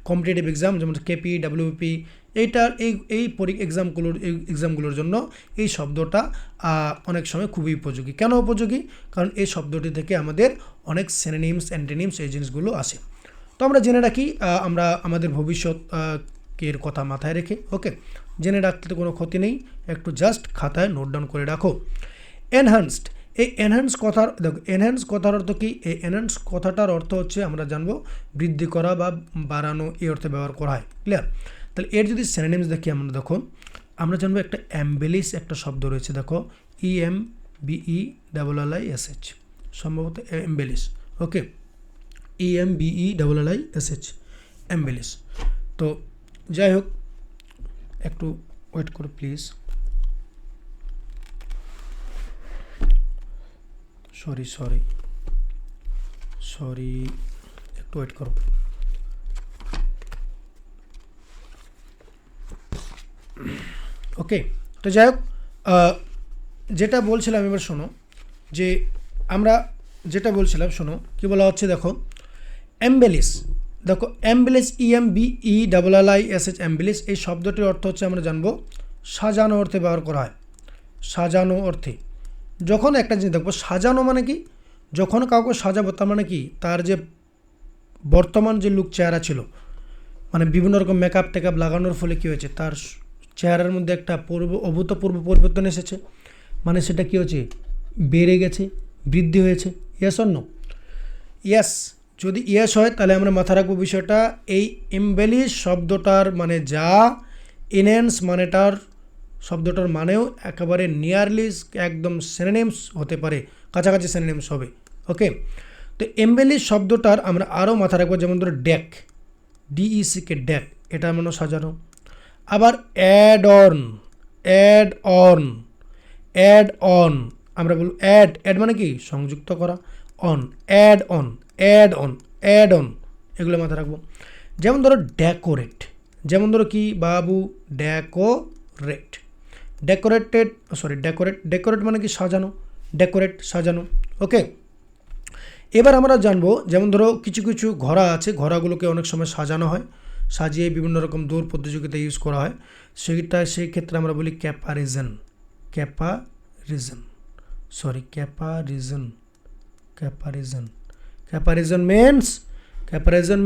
কম্পিটিটিভ এক্সাম যেমন কেপি, ডাব্লিউপি, এইটার এই এক্সামগুলোর জন্য এই শব্দটা অনেক সময় খুবই উপযোগী। কেন উপযোগী? কারণ এই শব্দটি থেকে আমাদের অনেক সিনোনিমস, অ্যান্টোনিমস এই জিনিসগুলো আসে। তো আমরা জেনে রাখি, আমরা আমাদের ভবিষ্যতের কথা মাথায় রেখে, ওকে, জেনে রাখতে কোনো ক্ষতি নেই, একটু জাস্ট খাতায় নোট ডাউন করে রাখো। এনহ্যান্সড, এই এনহ্যান্স কথার দেখো, এনহ্যান্স কথার অর্থ কি? এই এনহ্যান্স কথাটার অর্থ হচ্ছে আমরা জানবো বৃদ্ধি করা বা বাড়ানো, এই অর্থে ব্যবহার করা হয়। ক্লিয়ার? তাহলে এর যদি সিনোনিমস দেখি আমরা, দেখো আমরা জানবো একটা এমবেলিশ একটা শব্দ রয়েছে, দেখো EMBELLISH, সম্ভবত এমবেলিশ। ওকে, EMBELLISH, এমবেলিশ। তো যাই হোক, একটু ওয়েট করো প্লিজ, সরি একটু ওয়েট করো। ওকে, তো যাই হোক, যেটা বলছিলাম এবার শোনো, যে আমরা যেটা বলছিলাম শোনো, কি বলা হচ্ছে দেখো, এমবেলিশ। দেখো এমবেলিশ, EMBELLISH, এমবেলিশ, এই শব্দটির অর্থ হচ্ছে আমরা জানবো সাজানো অর্থে ব্যবহার করা হয়, সাজানো অর্থে। যখন একটা জিনিস দেখবো সাজানো মানে কি, যখন কাউকে সাজাবো তার মানে কি, তার যে বর্তমান যে লুক চেহারা ছিল, মানে বিভিন্ন রকম মেকআপ টেকআপ লাগানোর ফলে কী হয়েছে, তার চেহারার মধ্যে একটা অভূতপূর্ব পরিবর্তন এসেছে, মানে সেটা কী হয়েছে, বেড়ে গেছে, বৃদ্ধি হয়েছে। Yes or no? ইয়েস, যদি ইয়েস হয় তাহলে আমরা মাথায় রাখবো বিষয়টা, এই এমবেলিশ শব্দটার মানে যা, এনহ্যান্স মানেটার শব্দটার মানেও একেবারে নিয়ারলি একদম সিনোনিমস হতে পারে, কাছাকাছি সিনোনিমস হবে। ওকে, তো এমবেলিশ শব্দটার আমরা আরও মাথায় রাখবো, যেমন ধরো ডেক, DECK, ডেক, এটা মানে সাজানো। আবার অ্যাড অন, আমরা বলব অ্যাড মানে কি, সংযুক্ত করা, অ্যাড অন, এগুলো মাথায় রাখবো। যেমন ধরো ডেকোরেট, যেমন ধরো কি বাবু, ডেকোরেট মানে কি সাজানো, সাজানো। ওকে, এবার আমরা জানবো, যেমন ধরো কিছু কিছু ঘোড়া আছে, ঘোড়াগুলোকে অনেক সময় সাজানো হয়, সাজিয়ে বিভিন্ন রকম দৌড় প্রতিযোগিতা ইউজ করা হয়, সেই ক্ষেত্রে আমরা বলি ক্যাপারিজন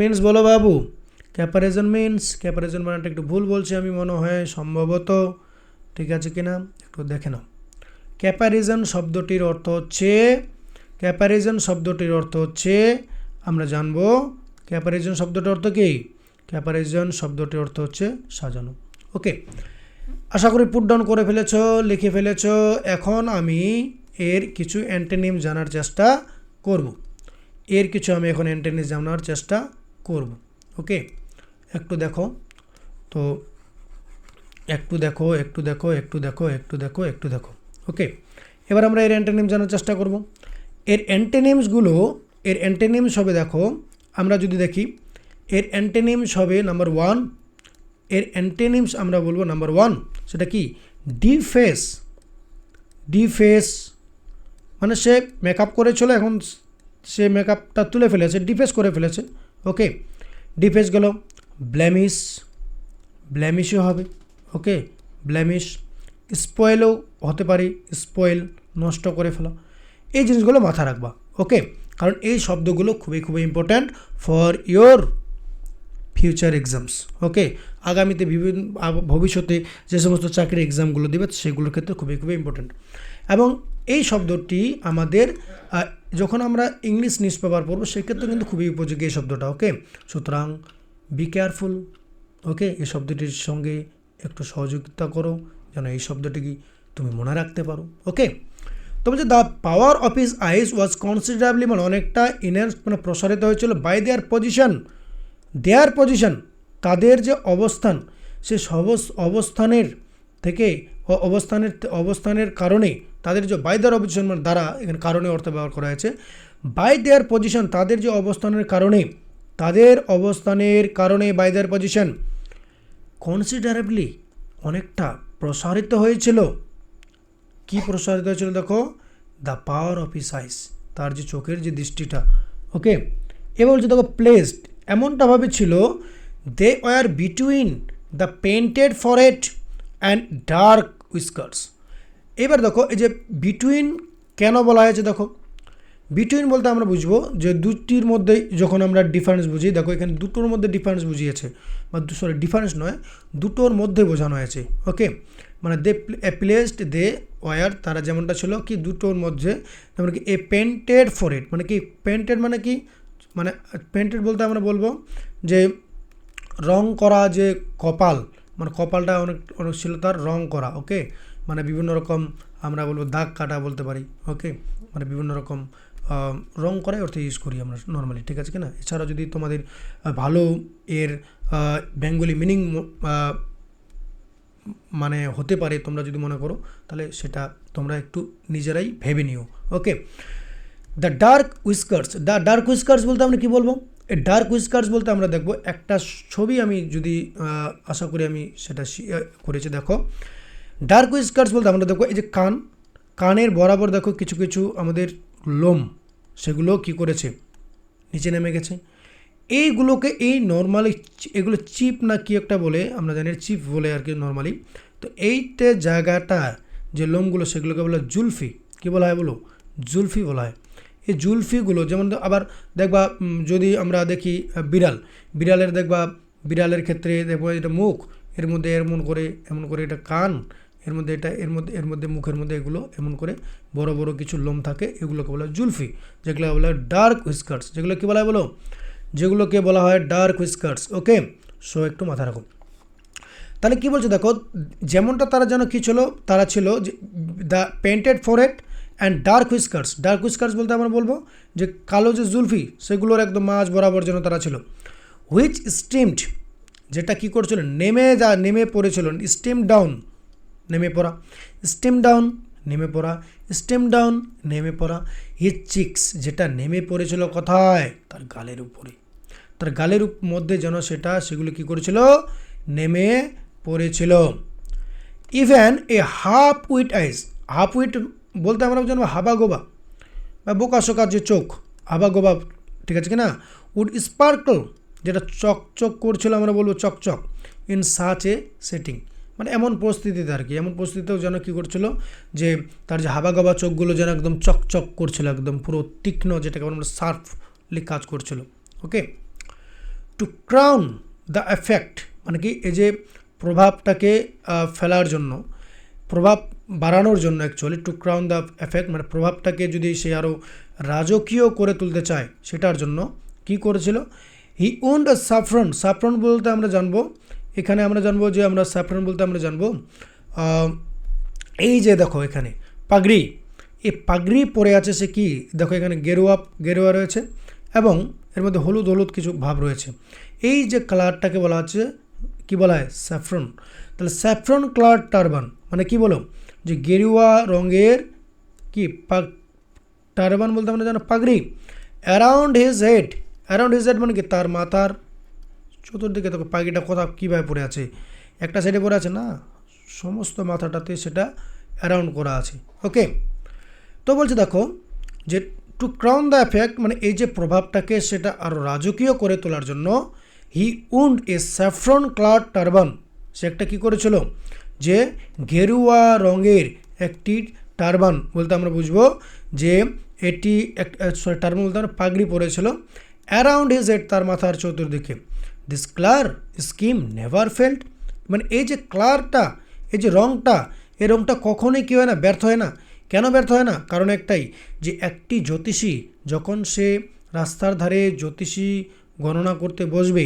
মিনস বলো বাবু, ক্যাপারিজন মানেটা একটু ভুল বলছি আমি মনে হয়, সম্ভবত, ঠিক আছে কিনা একটু দেখে নাও। ক্যাপারিজন শব্দটির অর্থ হচ্ছে আমরা জানবো, ক্যাপারিজন শব্দটির অর্থ কি, ক্যাপারিজন শব্দটির অর্থ হচ্ছে সাজানো। ওকে, আশা করি পুট ডাউন করে ফেলেছো, লিখে ফেলেছো। এখন আমি এর কিছু অ্যান্টোনিম জানার চেষ্টা করব, ওকে, একটু দেখো তো, একটু দেখো। ওকে, এবার আমরা এর অ্যান্টোনিম জানার চেষ্টা করব। এর অ্যান্টোনিমস হবে, দেখো আমরা যদি দেখি, এর অ্যান্টোনিমস হবে নাম্বার 1, এর অ্যান্টোনিমস আমরা বলবো নাম্বার 1, সেটা কি, ডিফেস, মানে সে মেকআপ করেছিল, এখন সে মেকআপটা তুলে ফেলেছে, ডিফেস করে ফেলেছে। ওকে, ডিফেস গেল। ব্ল্যামিশও হবে, ওকে, ব্ল্যামিশ। স্পয়েলও হতে পারে, স্পয়েল, নষ্ট করে ফেলা। এই জিনিসগুলো মাথায় রাখবা, ওকে? কারণ এই শব্দগুলো খুবই খুবই important for your future exams, okay? আগামীতে ভবিষ্যতে যে সমস্ত চাকরির এক্সামগুলো দেবে সেগুলোর ক্ষেত্রে খুবই খুবই ইম্পর্ট্যান্ট। এবং এই শব্দটি আমাদের যখন আমরা ইংলিশ নিউজ পেপার পড়বো সেক্ষেত্রে কিন্তু খুবই উপযোগী এই শব্দটা, ওকে? সুতরাং বি কেয়ারফুল, ওকে? এই শব্দটির সঙ্গে একটু সহযোগিতা করো যেন এই শব্দটি তুমি মনে রাখতে পারো, ওকে? তো বলছে the power of his eyes was considerably, মানে অনেকটা ইনহ্যান্স, মানে প্রসারিত হয়েছিল বাই দেয়ার পজিশন, তাদের যে অবস্থান, সে অবস্থানের থেকে অবস্থানের কারণে, তাদের যে বাই দেয়ার অবস্থান মানে দ্বারা, এখানে কারণে অর্থ ব্যবহার করা হয়েছে। বাই দেয়ার পজিশন, তাদের যে অবস্থানের কারণে বাই দেয়ার পজিশন কনসিডারেবলি, অনেকটা প্রসারিত হয়েছিল। কি প্রসারিত হয়েছিল দেখো, the power of his eyes, তার যে চোখের যে দৃষ্টিটা, ওকে? এবার বলছে দেখো প্লেসড, এমনটাভাবে ছিল, they were between the painted forehead and dark whiskers. এবার দেখো এই যে বিটুইন কেন বলা হয়েছে, দেখো বিটুইন বলতে আমরা বুঝবো যে দুটির মধ্যে যখন আমরা ডিফারেন্স বুঝি, দেখো এখানে দুটোর মধ্যে ডিফারেন্স বুঝিয়েছে, বা ডিফারেন্স নয়, দুটোর মধ্যে বোঝানো হয়েছে, ওকে? মানে দে প্লেসড, দে ওয়ার, তারা যেমনটা ছিল কি দুটোর মধ্যে, যেমন কি এ পেন্টেড ফরহেড, মানে কি পেন্টেড মানে কি, মানে পেন্টেড বলতে আমরা বলবো যে রং করা যে কপাল, মানে কপালটা অনেক ছিল তার রং করা, ওকে? মানে বিভিন্ন রকম আমরা বলবো দাগ কাটা বলতে পারি, ওকে? মানে বিভিন্ন রকম রং করাই অর্থে ইউজ করি আমরা নর্মালি, ঠিক আছে কি না? এছাড়া যদি তোমাদের ভালো এর বেঙ্গলি মিনিং মানে হতে পারে তোমরা যদি মনে করো, তাহলে সেটা তোমরা একটু নিজেরাই ভেবে নিও, ওকে? দ্য ডার্ক উইস্কার্স বলতে আমরা কী বলবো? এই ডার্ক উইস্কার্স বলতে আমরা দেখবো একটা ছবি, আমি যদি আশা করি আমি সেটা করেছি, দেখো ডার্ক উইস্কার্স বলতে আমরা দেখবো এই যে কানের বরাবর দেখো কিছু কিছু আমাদের লোম, সেগুলো কি করেছে, নিচে নেমে গেছে। এইগুলোকে এই নর্মালি এগুলো চিপ না কি একটা বলে, আমরা জানি চিপ বলে আর কি নর্মালি। তো এইতে জায়গাটা যে লোমগুলো সেগুলোকে বলা জুলফি, কী বলা হয় বলো? জুলফি বলা হয়। এই জুলফিগুলো যেমন আবার দেখবা যদি আমরা দেখি বিড়ালের দেখবা, বিড়ালের ক্ষেত্রে দেখবো এটা মুখ, এর মধ্যে এমন করে এটা কান, এর মধ্যে মুখের মধ্যে এগুলো এমন করে বড় বড় কিছু লোম থাকে, এগুলোকে বলা হয় জুলফি, যেগুলো বলা হয় ডার্ক হুইস্কার্স, যেগুলোকে বলা হয় ডার্ক হুইস্কার্স, ওকে? সো একটু মাথা রাখো। তাহলে কি বলছে দেখো, যেমনটা তারা যেন কি ছিল, তারা ছিল the painted forehead and dark whiskers বলতে আমরা বলবো যে কালো যে জুলফি, সেগুলোর একদম মাঝ বরাবর যেন তারা ছিল। হুইচ স্টিমড, যেটা কি করছিল, নেমে পড়েছিল, স্টিম ডাউন, নেমে পড়া, নেমে পড়া। হিজ চিক্স, যেটা নেমে পড়েছিল কোথায়, তার গালের উপরে, তার গালের মধ্যে যেন সেগুলো কি করেছিল, নেমে পড়েছিল। ইভেন এ হাফ উইট বলতে আমরা জানবো হাবাগোবা বা বোকাশোকার যে চোখ, হাবাগোবা, ঠিক আছে কি না? উড স্পার্কল, যেটা চকচক করছিল, আমরা বলবো চকচক, ইন সাচ এ সেটিং, মানে এমন পরিস্থিতিতে আর কি, এমন পরিস্থিতিতেও যেন কী করছিল, যে তার যে হাবাগোবা চোখগুলো যেন একদম চকচক করছিল, একদম পুরো তীক্ষ্ণ, যেটাকে আমরা শার্পলি কাজ করছিল, ওকে? টু ক্রাউন দ্য এফেক্ট, মানে কি এই যে প্রভাবটাকে ফেলার জন্য, প্রভাব বাড়ানোর জন্য, actually to crown the effect মানে প্রভাবটাকে যদি সে আরও রাজকীয় করে তুলতে চায়, সেটার জন্য কি করেছিল, হি ওন্ড আ সাফরন বলতে আমরা জানবো, এখানে আমরা জানবো যে আমরা স্যাফরন বলতে আমরা জানবো এই যে দেখো এখানে পাগড়ি, এই পাগড়ি পরে আছে সে কি, দেখো এখানে গেরুয়া রয়েছে এবং এর মধ্যে হলুদ কিছু ভাব রয়েছে। এই যে কালারটাকে বলা হচ্ছে কি বলা হয়, স্যাফরন। তাহলে স্যাফরন কালার টারবান মানে কি বলো, যে গেরুয়া রঙের কি টারবান বলতে আমরা জানো পাগড়ি। অ্যারাউন্ড হিজ হেড মানে কি তার মাথার চতুর্দিকে, দেখো পাগড়িটা কোথাও কীভাবে পড়ে আছে, একটা সাইডে পড়ে আছে না, সমস্ত মাথাটাতে সেটা অ্যারাউন্ড করা আছে, ওকে? তো বলছে দেখো যে টু ক্রাউন দ্য এফেক্ট মানে এই যে প্রভাবটাকে সেটা আরও রাজকীয় করে তোলার জন্য, হি উন্ড এ স্যাফরন ক্লাড টারবান, সে একটা কী করেছিল, যে গেরুয়া রঙের একটি টারবান বলতে আমরা বুঝবো যে এটি টারবান বলতে আমরা পাগড়ি পরেছিল, অ্যারাউন্ড হিজ হেড, তার মাথার চতুর্দিকে। দিস ক্লার স্কিম নেভার ফেল্ড, মানে এই যে ক্লারটা, এই যে রংটা, এই রংটা কখনোই কী হয় না, ব্যর্থ হয় না। কেন ব্যর্থ হয় না? কারণ একটাই, যে একটি জ্যোতিষী যখন সে রাস্তার ধারে জ্যোতিষী গণনা করতে বসবে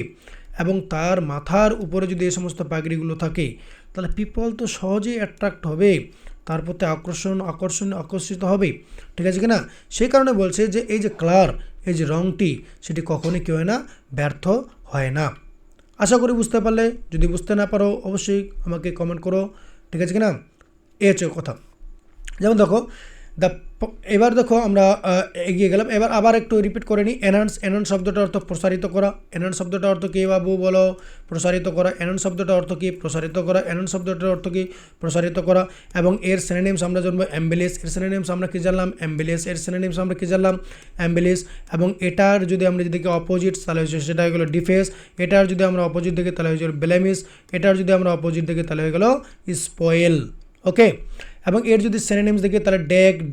এবং তার মাথার উপরে যদি এই সমস্ত পাগড়িগুলো থাকে, তাহলে পিপল তো সহজেই অ্যাট্রাক্ট হবে, তার প্রতি আকর্ষিত হবে, ঠিক আছে কি না? সেই কারণে বলছে যে এই যে কালার, এই যে রংটি, সেটি কখনোই কী হয় না, ব্যর্থ হয় না। আশা করি বুঝতে পারলে। যদি বুঝতে না পারো অবশ্যই আমাকে কমেন্ট করো, ঠিক আছে কি না? এই হচ্ছে কথা। যেমন দেখো এবার দেখো আমরা এগিয়ে গেলাম, এবার আবার একটু রিপিট করে নিই। এনহান্স শব্দটার অর্থ প্রসারিত করা। এনহান্স শব্দটার অর্থ কী বাবু বলো? প্রসারিত করা। এনহান্স শব্দটার অর্থ কী? প্রসারিত করা। এনহান্স শব্দটার অর্থ কী? প্রসারিত করা। এবং এর সিনোনিমস আমরা জানবো এমবেলিশ। এর সিনোনিমস আমরা কী জানলাম? এমবেলিশ। এর সিনোনিমস আমরা কী জানলাম? এমবেলিশ। এবং এটার যদি আমরা যদি অপোজিট, তাহলে হচ্ছে সেটা হয়ে গেলো ডিফেস। এটার যদি আমরা অপোজিট দেখি তাহলে হয়ে গেলো ব্লেমিশ। এটার যদি আমরা অপোজিট দেখি তাহলে হয়ে গেলো স্পয়েল। ওকে। এবং এর যদি সিনোনিমস দেখি তাহলে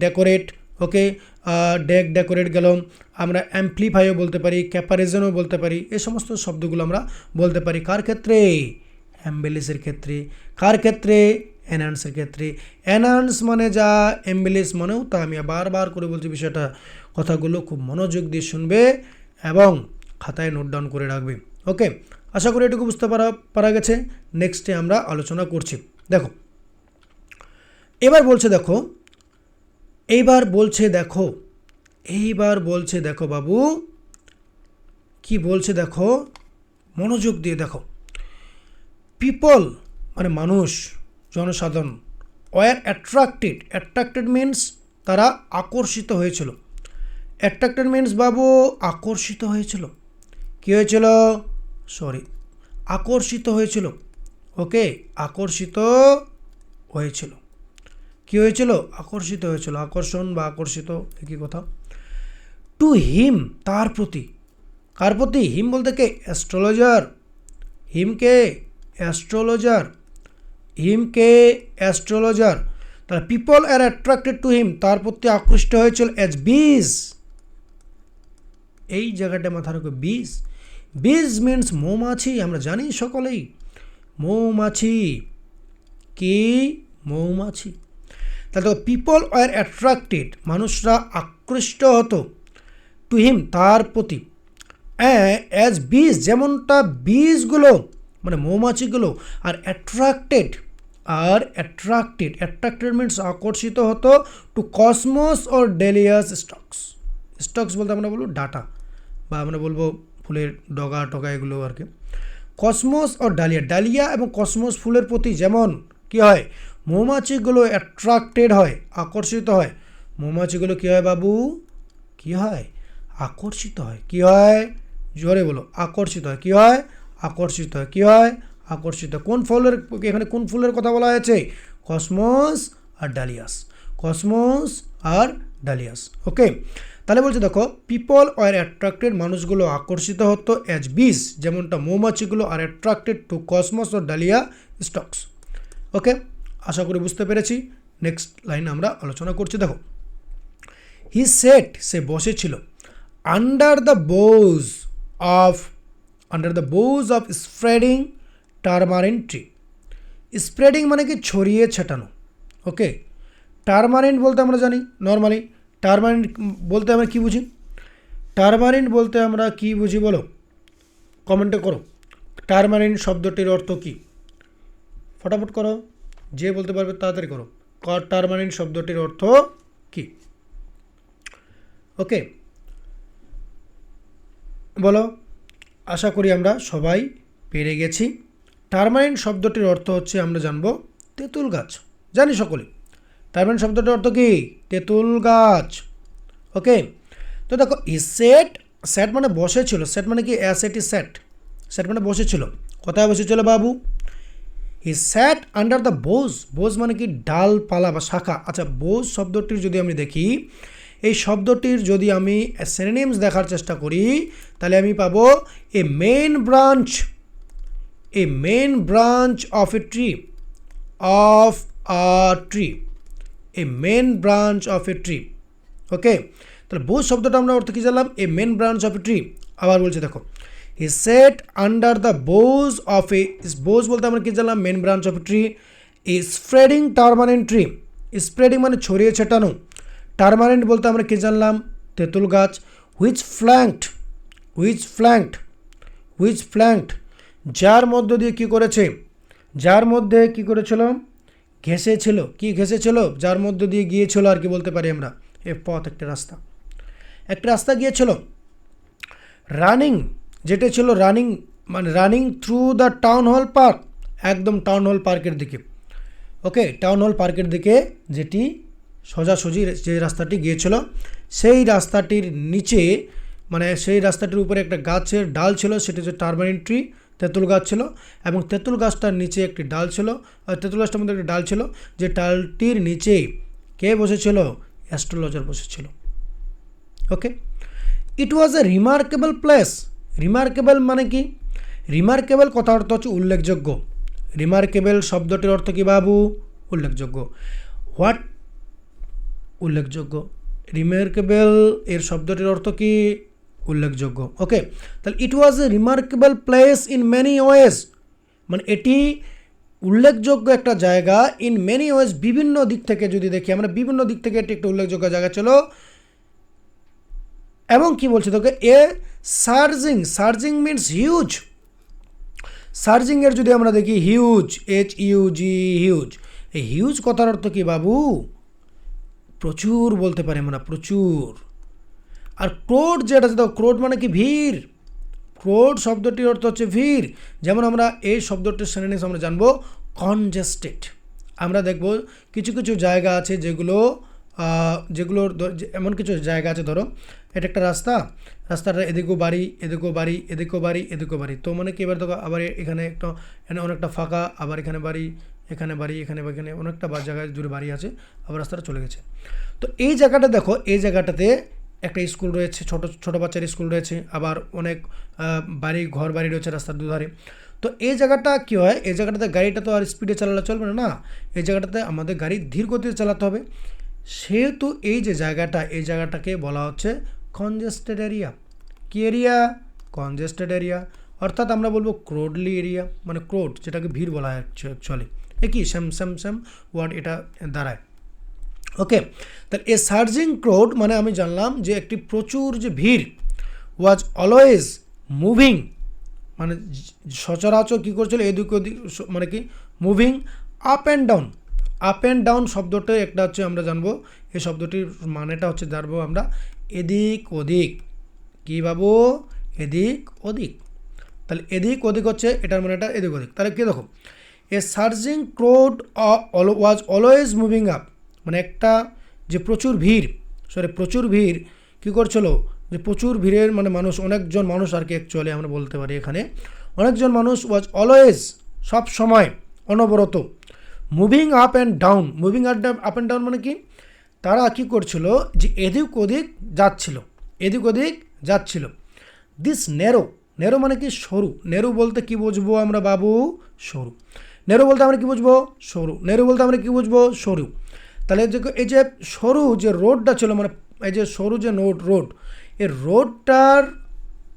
ডেকোরেট। ওকে, ডেকোরেট গেল। আমরা অ্যাম্প্লিফাইও বলতে পারি, ক্যাপারিজনও বলতে পারি, এই সমস্ত শব্দগুলো আমরা বলতে পারি। কার ক্ষেত্রে? এমবেলিশের ক্ষেত্রে। কার ক্ষেত্রে? এনহান্সের ক্ষেত্রে। এনহান্স মানে যা, এমবেলিশ মানেও তা। আমি বারবার করে বলছি বিষয়টা, কথাগুলো খুব মনোযোগ দিয়ে শুনবে এবং খাতায় নোট ডাউন করে রাখবে। ওকে, আশা করি এটুকু বুঝতে পারা গেছে। নেক্সটে আমরা আলোচনা করছি। দেখো এইবার বলছে দেখো বাবু কি বলছে দেখো, মনোযোগ দিয়ে দেখো। পিপল মানে মানুষ, জনসাধারণ, ওয়ার অ্যাট্রাক্টেড মিনস তারা আকর্ষিত হয়েছিল। অ্যাট্রাক্টেড মিনস বাবু আকর্ষিত হয়েছিল। কী হয়েছিল? আকর্ষিত হয়েছিল। ওকে, আকর্ষিত হয়েছিল। কী হয়েছিল? আকর্ষিত হয়েছিল। আকর্ষণ বা আকর্ষিত একই কথা। টু হিম, তার প্রতি। কার প্রতি? হিম বলতে কে? অ্যাস্ট্রোলজার। হিমকে অ্যাস্ট্রোলজার। তাহলে people R attracted to him, তার প্রতি আকৃষ্ট হয়েছিল অ্যাজ বিজ। এই জায়গাটা মাথা রাখো, বিজ মিনস মৌমাছি। আমরা জানি সকলেই মৌমাছি। কি? মৌমাছি। তাহলে পিপল আর অ্যাট্রাক্টেড, মানুষরা আকৃষ্ট হতো, টু হিম, তার প্রতি, অ্যাজ বিজ, যেমনটা বীজগুলো মানে মৌমাছিগুলো, আর অ্যাট্রাক্টেড মিনস আকর্ষিত হতো টু কসমস অর ডেলিয়াস স্টক্স বলতে আমরা বলবো ডাটা, বা আমরা বলবো ফুলের ডগা এগুলো আর কি। কসমস অর ডালিয়া এবং কসমস ফুলের প্রতি যেমন কি হয়, মৌমাছিগুলো অ্যাট্রাক্টেড হয়, আকর্ষিত হয়। মৌমাছিগুলো কী হয় বাবু? কী হয়? আকর্ষিত হয়। কী হয়? জোরে বলো। আকর্ষিত হয়। কী হয়? আকর্ষিত হয়। কী হয়? আকর্ষিত। কোন এখানে কোন ফুলের কথা বলা হয়েছে? কসমস আর ডালিয়াস। ওকে, তাহলে বলছে দেখো, পিপল আর অ্যাট্রাক্টেড, মানুষগুলো আকর্ষিত হতো, অ্যাজ বিজ, যেমনটা মৌমাছিগুলো আর অ্যাট্রাক্টেড টু কসমস ও ডালিয়া স্টক্স। ওকে, আশা করি বুঝতে পেরেছি। নেক্সট লাইন আমরা আলোচনা করছি। দেখো, হি সেট, সে বসেছিল, under the boughs of spreading tamarind tree. Spreading মানে কি? ছড়িয়ে ছেটানো। ওকে, টারমারিন বলতে আমরা জানি নর্মালি, টারমারিন বলতে আমরা কী বুঝি? টারমারিন বলতে আমরা কী বুঝি বলো? কমেন্টে করো। টারমারিন শব্দটির অর্থ কী? ফটাফট করো, যে বলতে পারবে তাড়াতাড়ি করো। টারমারিন শব্দটির অর্থ কী? ওকে, বলো। আশা করি আমরা সবাই পেরে গেছি। টারমারিন শব্দটির অর্থ হচ্ছে, আমরা জানবো, তেঁতুল গাছ। জানি সকলে টারমারিন শব্দটির অর্থ কি? তেঁতুল গাছ। ওকে, তো দেখো, সেট মানে বসেছিল। সেট মানে কি? সেট মানে বসেছিল। কোথায় বসেছিল বাবু? হি স্যাট আন্ডার দ্য বোজ মানে কি? ডালপালা বা শাখা। আচ্ছা, বোজ শব্দটির যদি আমি দেখি, এই শব্দটির যদি আমি সিনোনিমস দেখার চেষ্টা করি, তাহলে আমি পাবো a main branch of a tree. A main branch of a tree. Okay, তাহলে বোজ শব্দটা আমরা অর্থ কী জানলাম? A main branch of a tree. আবার বলছে দেখো, he sat under the boughs of a, boughs বলতে আমরা কী জানলাম? Main branch of a tree. A spreading tamarind tree, spreading মানে ছড়িয়ে ছেটানো, টারমানেন্ট বলতে আমরা কী জানলাম? তেঁতুল গাছ। হুইচ ফ্ল্যাঙ্কড, হুইচ ফ্ল্যাঙ্কড, হুইচ ফ্ল্যাঙ্কড, যার মধ্য দিয়ে কী করেছে? যার মধ্যে কী করেছিল? ঘেঁষেছিল। কি ঘেঁষেছিল? যার মধ্য দিয়ে গিয়েছিল আর কি বলতে পারি আমরা, এ পথ, একটা রাস্তা, একটা রাস্তা গিয়েছিল। রানিং, যেটা ছিল রানিং, মানে running through the town hall park, একদম টাউন হল পার্কের দিকে। ওকে, টাউন হল পার্কের দিকে যেটি সোজাসুজি যে রাস্তাটি গিয়েছিল, সেই রাস্তাটির নিচে, মানে সেই রাস্তাটির উপরে একটা গাছের ডাল ছিল, সেটি হচ্ছে টারমারিন ট্রি, তেঁতুল গাছ ছিল। এবং তেঁতুল গাছটার নিচে একটি ডাল ছিল, আর তেঁতুল গাছটার মধ্যে একটি ডাল ছিল, যে ডালটির নিচে কে বসেছিল? অ্যাস্ট্রোলজার বসেছিল। ওকে, ইট was a remarkable place. Remarkable মানে কি? রিমার্কেবল কথা অর্থ হচ্ছে উল্লেখযোগ্য। রিমার্কেবল শব্দটির অর্থ কী বাবু? উল্লেখযোগ্য। হোয়াট? উল্লেখযোগ্য। রিমার্কেবল এর শব্দটির অর্থ কি? উল্লেখযোগ্য। ওকে, তাহলে it was a remarkable place in many ways, মানে এটি উল্লেখযোগ্য একটা জায়গা। ইন মেনি ওয়েজ, বিভিন্ন দিক থেকে যদি দেখি আমরা, বিভিন্ন দিক থেকে এটি একটা উল্লেখযোগ্য জায়গা ছিল। এবং কি বলছে তোকে? এ সার্জিং, সার্জিং মিনস হিউজ। সার্জিংয়ের যদি আমরা দেখি হিউজ, HUG, হিউজ, এই হিউজ কথার অর্থ কি বাবু? প্রচুর বলতে পারি আমরা, প্রচুর। আর ক্রোড যেটা আছে, ক্রোড মানে কি? ভিড়। ক্রোড শব্দটির অর্থ হচ্ছে ভিড়। যেমন আমরা এই শব্দটির সিনোনিমস আমরা জানবো কনজেস্টেড। আমরা দেখব কিছু কিছু জায়গা আছে যেগুলোর এমন কিছু জায়গা আছে, ধরো এটা একটা রাস্তা, রাস্তাটা এদিকেও বাড়ি, এদিকেও বাড়ি, এদিকেও বাড়ি, এদিকেও বাড়ি, তো মানে কি এবার দেখো আবার এখানে একটা, এখানে অনেকটা ফাঁকা, আবার এখানে বাড়ি, এখানে বাড়ি, এখানে এখানে অনেকটা জায়গায় জুড়ে বাড়ি আছে, আবার রাস্তাটা চলে গেছে। তো এই জায়গাটা দেখো, এই জায়গাটাতে একটা স্কুল রয়েছে, ছোট ছোট বাচ্চার স্কুল রয়েছে, আবার অনেক বাড়ি, ঘর বাড়ি রয়েছে রাস্তার দুধারে। তো এই জায়গাটা কী হয়? এই জায়গাটাতে গাড়িটা তো আর স্পিডে চালালে চলবে না, এই জায়গাটাতে আমাদের গাড়ি ধীর গতিতে চালাতে হবে। সেহেতু এই যে জায়গাটা, এই জায়গাটাকে বলা হচ্ছে কনজেস্টেড এরিয়া। কি এরিয়া? Congested area. অর্থাৎ আমরা বলবো ক্রোডলি এরিয়া, মানে ক্রোড যেটাকে ভিড় বলা হয় অ্যাকচুয়ালি। এ কি স্যাম ওয়ার্ড এটা দাঁড়ায়। ওকে, তাহলে এ সার্জিং ক্রোড মানে আমি জানলাম যে একটি প্রচুর যে ভিড়। ওয়াজ অলওয়েজ মুভিং, মানে সচরাচর কী করছিল? এদিক ওদিক, মানে কি? Moving up and down. Up and down শব্দটা একটা হচ্ছে আমরা জানবো, এই শব্দটির মানেটা হচ্ছে জানবো আমরা এদিক ওদিক। কী বাবু? এদিক ওদিক। তাহলে এদিক ওদিক হচ্ছে এটার মানেটা এদিক ওদিক। তাহলে কী দেখো, a surging crowd was always moving up, মানে একটা যে প্রচুর ভিড়, প্রচুর ভিড় কী করছিল? যে প্রচুর ভিড়ের মানে মানুষ, অনেকজন মানুষ আর কি অ্যাকচুয়ালি আমরা বলতে পারি এখানে, অনেকজন মানুষ ওয়াজ অলওয়েজ, সব সময়, অনবরত, moving up and down. Moving up and down মানে কি? তারা কী করছিল? যে এদিক ওদিক যাচ্ছিল, এদিক ওদিক যাচ্ছিল। দিস নেরো, নেরো মানে কি? সরু। নেরো বলতে কি বুঝবো আমরা বাবু? সরু। নেরো বলতে আমরা কি বুঝবো? সরু। নেরো বলতে আমরা কি বুঝবো? সরু। তাহলে এই যে সরু যে রোডটা ছিল, মানে এই যে সরু যে রোড,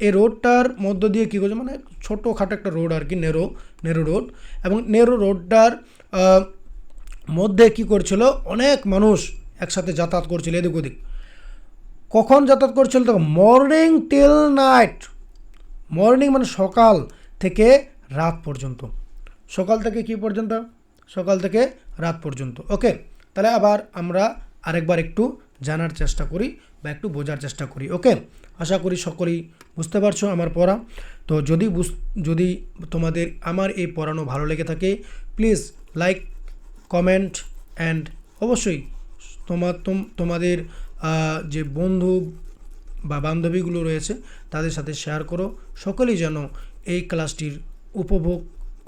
এই রোডটার মধ্য দিয়ে কী করছে? মানে ছোটোখাটো একটা রোড আর কি, নেরো রোড। এবং নেরো রোডটার মধ্যে কী করছিল? অনেক মানুষ একসাথে যাতায়াত করছিল এদিক ওদিক। কখন যাতায়াত করছিল? তখন মর্নিং টিল নাইট। মর্নিং মানে সকাল থেকে রাত পর্যন্ত। সকাল থেকে কী পর্যন্ত? সকাল থেকে রাত পর্যন্ত। ওকে, তাহলে আবার আমরা আরেকবার একটু জানার চেষ্টা করি বা একটু বোঝার চেষ্টা করি। ওকে, আশা করি সকলেই বুঝতে পারছো আমার পড়া। তো যদি তোমাদের আমার এই পড়ানো ভালো লেগে থাকে, প্লিজ লাইক, কমেন্ট অ্যান্ড অবশ্যই তোমাদের যে বন্ধু বা বান্ধবীগুলো রয়েছে তাদের সাথে শেয়ার করো। সকলেই যেন এই ক্লাসটির উপভোগ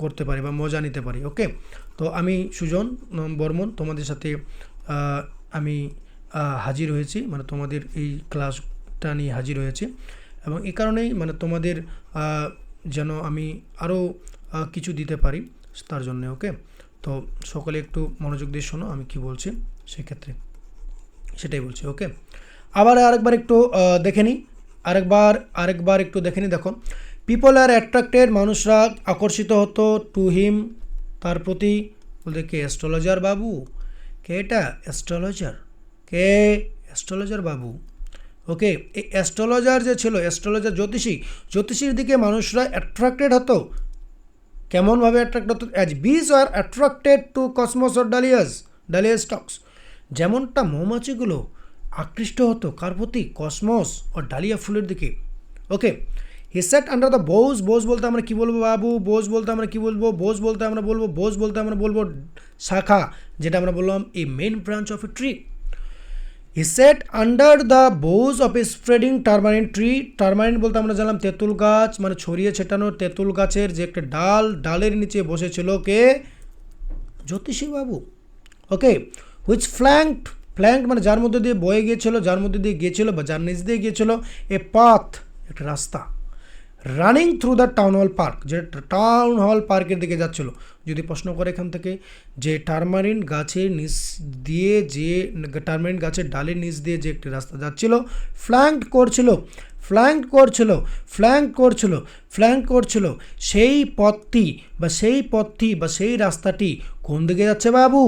করতে পারে বা মজা নিতে পারি। ওকে, তো আমি সুজন বর্মন তোমাদের সাথে আমি হাজির হয়েছি, মানে তোমাদের এই ক্লাসটা নিয়ে হাজির হয়েছি। এবং এই কারণেই মানে তোমাদের যেন আমি আরও কিছু দিতে পারি তার জন্য। ওকে, তো সকলে একটু মনোযোগ দিয়ে শোনো আমি কি বলছি। সেক্ষেত্রে সেটাই বলছি। ওকে, আবার আরেকবার একটু দেখে নিই, আরেকবার একটু দেখে নিই। দেখো, পিপল আর অ্যাট্রাক্টেড, মানুষরা আকর্ষিত হতো, টু হিম, তার প্রতি। বলতে কে? অ্যাস্ট্রোলজার বাবু। কে এটা? অ্যাস্ট্রোলজার। কে? অ্যাস্ট্রোলজার বাবু। ওকে, এই অ্যাস্ট্রোলজার যে ছিল, অ্যাস্ট্রোলজার জ্যোতিষীর দিকে মানুষরা অ্যাট্রাক্টেড হতো। কেমনভাবে অ্যাট্রাক্ট হতো? অ্যাজ বিজ আর attracted to cosmos or dahlia stocks. যেমনটা মৌমাছিগুলো আকৃষ্ট হতো কার প্রতি? কসমস ও ডালিয়া ফুলের দিকে। ওকে, হি সেট আন্ডার দ্য বোজ বলতে আমরা কি বলবো বাবু? বোজ বলতে আমরা কি বলবো? বোজ বলতে আমরা বলবো শাখা, যেটা আমরা বললাম এই main branch of a tree. He sat under the boughs of a spreading tamarind tree. Tamarind বলতে আমরা জানলাম তেঁতুল গাছ, মানে ছড়িয়ে ছেটানো তেঁতুল গাছের যে একটা ডালের নিচে বসেছিল কে? জ্যোতিষী বাবু। ওকে, হুইচ ফ্ল্যাঙ্কড মানে যার মধ্যে দিয়ে বয়ে গিয়েছিল, যার মধ্যে দিয়ে গিয়েছিল বা যার নিচ দিয়ে গিয়েছিল, এ পাথ একটা রাস্তা, running through the town hall park, যেটা টাউন হল পার্কের দিকে যাচ্ছিল। যদি প্রশ্ন করে এখান থেকে যে টারমারিন গাছের নিচ দিয়ে যে টারমারিন গাছের ডালের নিচ দিয়ে যে একটি রাস্তা যাচ্ছিল, ফ্ল্যাঙ্ক করছিল, সেই পথটি বা সেই রাস্তাটি কোন দিকে যাচ্ছে বাবু?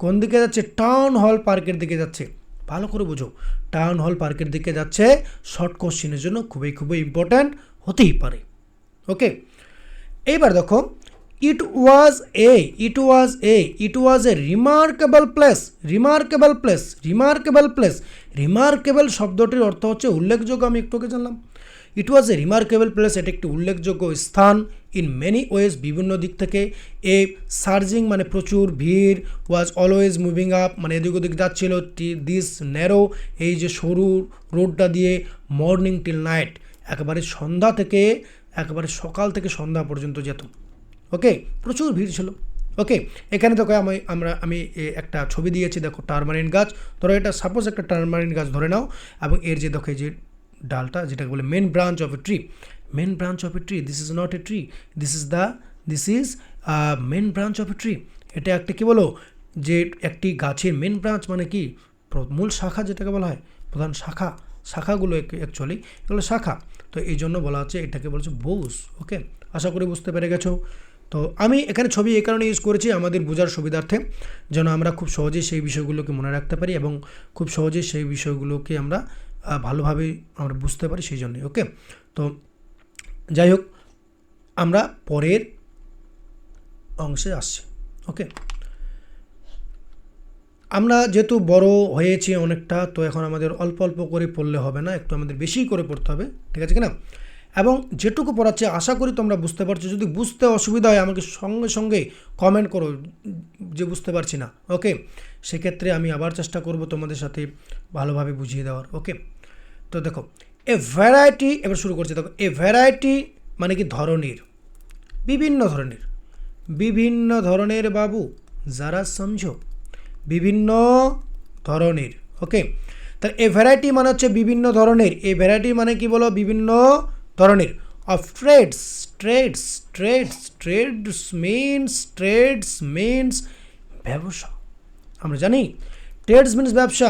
কোন দিকে যাচ্ছে? টাউন হল পার্কের দিকে যাচ্ছে। ভালো করে বুঝো, টাউন হল পার্কের দিকে যাচ্ছে। শর্ট কোশ্চেনের জন্য খুবই ইম্পর্ট্যান্ট হতেই পারে। ওকে, এইবার দেখো, ইট ওয়াজ এ রিমার্কেবল রিমার্কেবল শব্দটির অর্থ হচ্ছে উল্লেখযোগ্য। আমি একটু আগে জানলাম ইট ওয়াজ এ রিমার্কেবল প্লেস, এটা একটি উল্লেখযোগ্য স্থান। ইন মেনি ওয়েজ, বিভিন্ন দিক থেকে। এ সার্জিং মানে প্রচুর ভিড়, ওয়াজ অলওয়েজ মুভিং আপ মানে এদিক ওদিক যাচ্ছিল। দিস ন্যারো, এই যে সরু রোডটা দিয়ে, মর্নিং টিল নাইট, একেবারে সকাল থেকে সন্ধ্যা পর্যন্ত যেত। ওকে, প্রচুর ভিড় ছিল। ওকে, এখানে দেখো আমি একটা ছবি দিয়েছি, দেখো টারমারিন গাছ। ধরো এটা সাপোজ একটা টারমারিন গাছ ধরে নাও, এবং এর যে দেখো এই যে ডালটা, যেটাকে বলে main branch of a tree, this is not a tree, this is main branch of a tree. এটা একটা কি বলো, যে একটি গাছের মেন ব্রাঞ্চ মানে কি? মূল শাখা, যেটাকে বলা হয় প্রধান শাখাগুলো অ্যাকচুয়ালি এগুলো শাখা। তো এই জন্য বলা হচ্ছে এটাকে বলছে বোস। ওকে, আশা করি বুঝতে পেরে গেছো। তো আমি এখানে ছবি এই কারণে ইউজ করেছি আমাদের বোঝার সুবিধার্থে, যেন আমরা খুব সহজেই সেই বিষয়গুলোকে মনে রাখতে পারি এবং খুব সহজেই সেই বিষয়গুলোকে আমরা ভালোভাবে আমরা বুঝতে পারি, সেই জন্যই। ওকে, তো যাই হোক, আমরা পরের অংশে আসছি। ওকে, আমরা যেহেতু বড় হয়েছি অনেকটা, তো এখন আমাদের অল্প করে পড়লে হবে না, একটু আমাদের বেশি করে পড়তে হবে, ঠিক আছে কিনা? এবং যেটুকু পড়াচ্ছে আশা করি তোমরা বুঝতে পারছো। যদি বুঝতে অসুবিধা হয় আমাকে সঙ্গে কমেন্ট করো যে বুঝতে পারছি না। ওকে, সেক্ষেত্রে আমি আবার চেষ্টা করব তোমাদের সাথে ভালোভাবে বুঝিয়ে দেওয়ার। ওকে, তো দেখো, এ ভ্যারাইটি, এবার শুরু করছি। দেখো, এ ভ্যারাইটি মানে কি? বিভিন্ন ধরনের বাবু, যারা সমঝো, বিভিন্ন ধরনের। ওকে, তাহলে এ ভ্যারাইটি মানে হচ্ছে বিভিন্ন ধরনের। এ ভ্যারাইটি মানে কি বলো? বিভিন্ন ধরনের। অফ ট্রেডস মিনস ব্যবসা, আমরা জানি ট্রেডস মিনস ব্যবসা।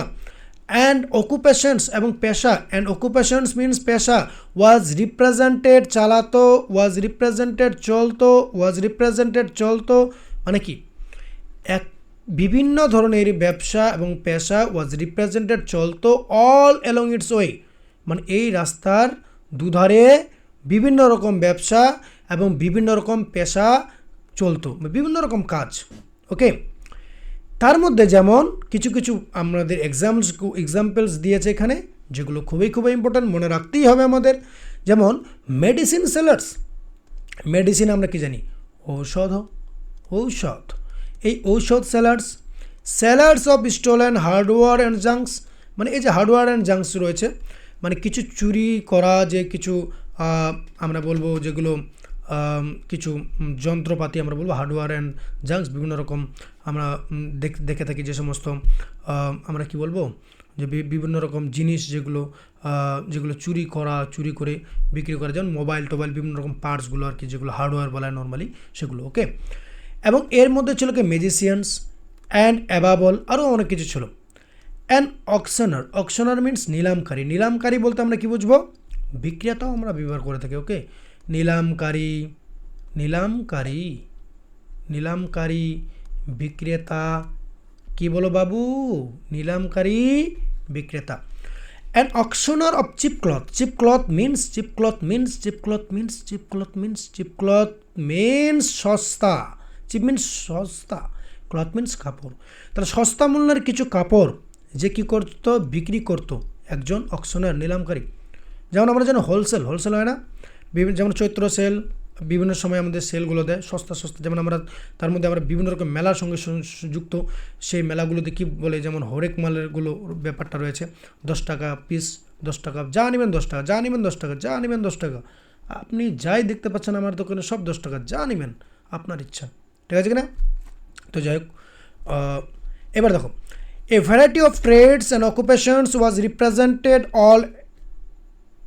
অ্যান্ড অকুপেশনস এবং পেশা, অ্যান্ড অকুপেশনস মিনস পেশা। ওয়াজ রিপ্রেজেন্টেড চলতো মানে কি? বিভিন্ন ধরনের ব্যবসা এবং পেশা ওয়াজ রিপ্রেজেন্টেড চলতো অল অ্যালং ইটস ওয়ে, মানে এই রাস্তার দুধারে বিভিন্ন রকম ব্যবসা এবং বিভিন্ন রকম পেশা চলতো, বিভিন্ন রকম কাজ। ওকে, তার মধ্যে যেমন কিছু আমাদের এক্সাম্পলস দিয়েছে এখানে, যেগুলো খুবই ইম্পর্ট্যান্ট, মনে রাখতেই হবে আমাদের। যেমন মেডিসিন সেলার্স, মেডিসিন আমরা কি জানি? ঔষধ। এই ঔষধ sellers of stolen hardware and junks, মানে এই যে হার্ডওয়্যার অ্যান্ড জাঙ্কস রয়েছে, মানে কিছু চুরি করা যে কিছু আমরা বলবো যেগুলো কিছু যন্ত্রপাতি আমরা বলবো হার্ডওয়্যার অ্যান্ড জাঙ্কস, বিভিন্ন রকম আমরা দেখে থাকি যে সমস্ত আমরা কি বলবো, যে বিভিন্ন রকম জিনিস যেগুলো চুরি করে বিক্রি করা, যেমন মোবাইল বিভিন্ন রকম পার্টসগুলো আর কি, যেগুলো হার্ডওয়্যার বলা হয় নর্মালি, সেগুলো। ওকে, এবং এর মধ্যে ছিল কি? ম্যাজিশিয়ানস, অ্যান্ড অ্যাবাবল আরও অনেক কিছু ছিল। অ্যান অকশনার, অকশনার মিন্স নিলামকারী। নিলামকারী বলতে আমরা কি বুঝবো? বিক্রেতাও আমরা ব্যবহার করে থাকি। ওকে, নিলামকারী, নিলামকারী, নিলামকারী, বিক্রেতা, কি বলো বাবু? নিলামকারী, বিক্রেতা। An auctioneer of cheap cloth, cheap cloth means, cheap cloth means, cheap cloth means, cheap cloth means, cheap cloth means সস্তা, চিপ মিন্স সস্তা, ক্লথ মিন্স কাপড়। তাহলে সস্তা মূল্যের কিছু কাপড় যে কী করতো? বিক্রি করতো একজন অকশনার, নিলামকারী। যেমন আমরা জানি হোলসেল, হোলসেল হয় না? বিভিন্ন, যেমন চৈত্র সেল, বিভিন্ন সময় আমাদের সেলগুলো দেয় সস্তা সস্তা। যেমন আমরা তার মধ্যে আমরা বিভিন্ন রকম মেলার সঙ্গে যুক্ত, সেই মেলাগুলোতে কী বলে, যেমন হরেক মালেরগুলো ব্যাপারটা রয়েছে। 10 টাকা পিস, 10 টাকা, যা নেবেন 10 টাকা, যা নেবেন 10 টাকা, যা নেবেন 10 টাকা। আপনি যাই দেখতে পাচ্ছেন আমার দোকানে সব 10 টাকা, যা নেবেন আপনার ইচ্ছা। ঠিক আছে কিনা? তো যাই হোক, এবার দেখো, a variety of trades and occupations was represented all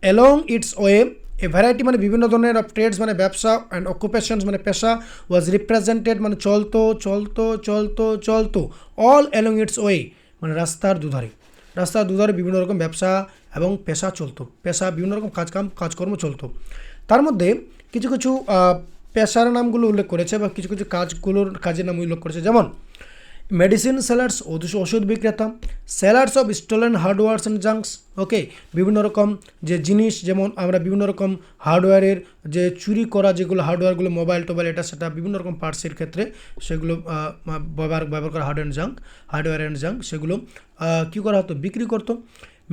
along its way. A variety মানে বিভিন্ন ধরনের অফ ট্রেডস মানে ব্যবসা, অ্যান্ড অকুপেশনস মানে পেশা, ওয়াজ রিপ্রেজেন্টেড মানে চলতো চলতো চলতো চলতো, অল অ্যালং ইটস ওয়ে মানে রাস্তার দুধারে, রাস্তার দুধারে বিভিন্ন রকম ব্যবসা এবং পেশা চলতো, পেশা বিভিন্ন রকম কাজকর্ম চলতো। তার মধ্যে কিছু কিছু পেশার নামগুলো উল্লেখ করেছে বা কিছু কিছু কাজের নাম উল্লেখ করেছে। যেমন মেডিসিন সেলার্স, ওষুধ বিক্রেতা, sellers of stolen hardwares and জাঙ্কস। ওকে, বিভিন্ন রকম যে জিনিস, যেমন আমরা বিভিন্ন রকম হার্ডওয়্যারের যে চুরি করা যেগুলো হার্ডওয়্যারগুলো, মোবাইল টোবাইল এটা সেটা বিভিন্ন রকম পার্টসের ক্ষেত্রে সেগুলো ব্যবহার করা হার্ডওয়্যার অ্যান্ড জাঙ্ক সেগুলো কী করা হতো? বিক্রি করতো।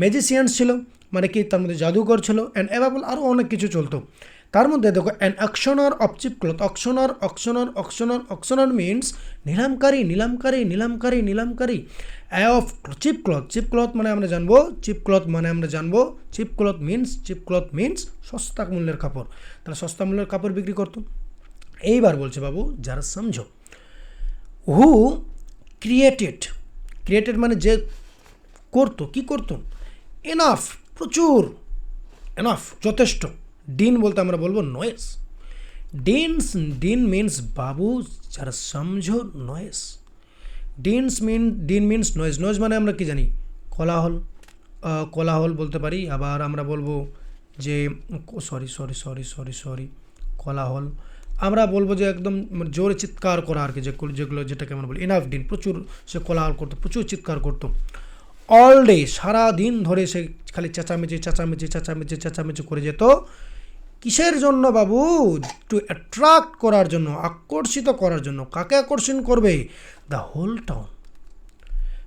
ম্যাজিশিয়ানস ছিল, মানে কি তার মধ্যে জাদুকর ছিল। অ্যান্ড অ্যাভাবল আরও অনেক কিছু চলতো। তার মধ্যে দেখো, an auctioneer of cheap cloth, auctioneer, auctioneer, auctioneer, auctioneer means নিলামকারী, নিলামকারী, নিলামকারী, নিলামকারী। Of cheap cloth, cheap cloth মানে আমরা জানবো, চিপ ক্লথ মানে আমরা জানবো, চিপ ক্লথ মিন্স সস্তা মূল্যের কাপড়। তাহলে সস্তা মূল্যের কাপড় বিক্রি করতো। এইবার বলছে বাবু, যারা সমঝো, হু ক্রিয়েটেড, ক্রিয়েটেড মানে যে করতো, কি করতো? এনাফ, প্রচুর, এনাফ যথেষ্ট। ডিন বলতে আমরা বলবো নয়েস। ডিন মিন্স বাবু যারা সমঝো noise. Din means noise. Noise মানে আমরা কি জানি? কোলাহল, কোলাহল বলতে পারি। আবার আমরা বলবো যে সরি কোলাহল আমরা বলবো যে একদম জোরে চিৎকার করা আর কি, যেগুলো যেটাকে আমরা বলি এনাফ। ডিন প্রচুর সে কোলাহল করতো, প্রচুর চিৎকার করতো। অল ডে, সারাদিন ধরে সে খালি চেঁচামেচি করে যেত। কিসের জন্য বাবু? টু অ্যাট্রাক্ট করার জন্য, আকর্ষিত করার জন্য। কাকে আকর্ষণ করবে? The whole town.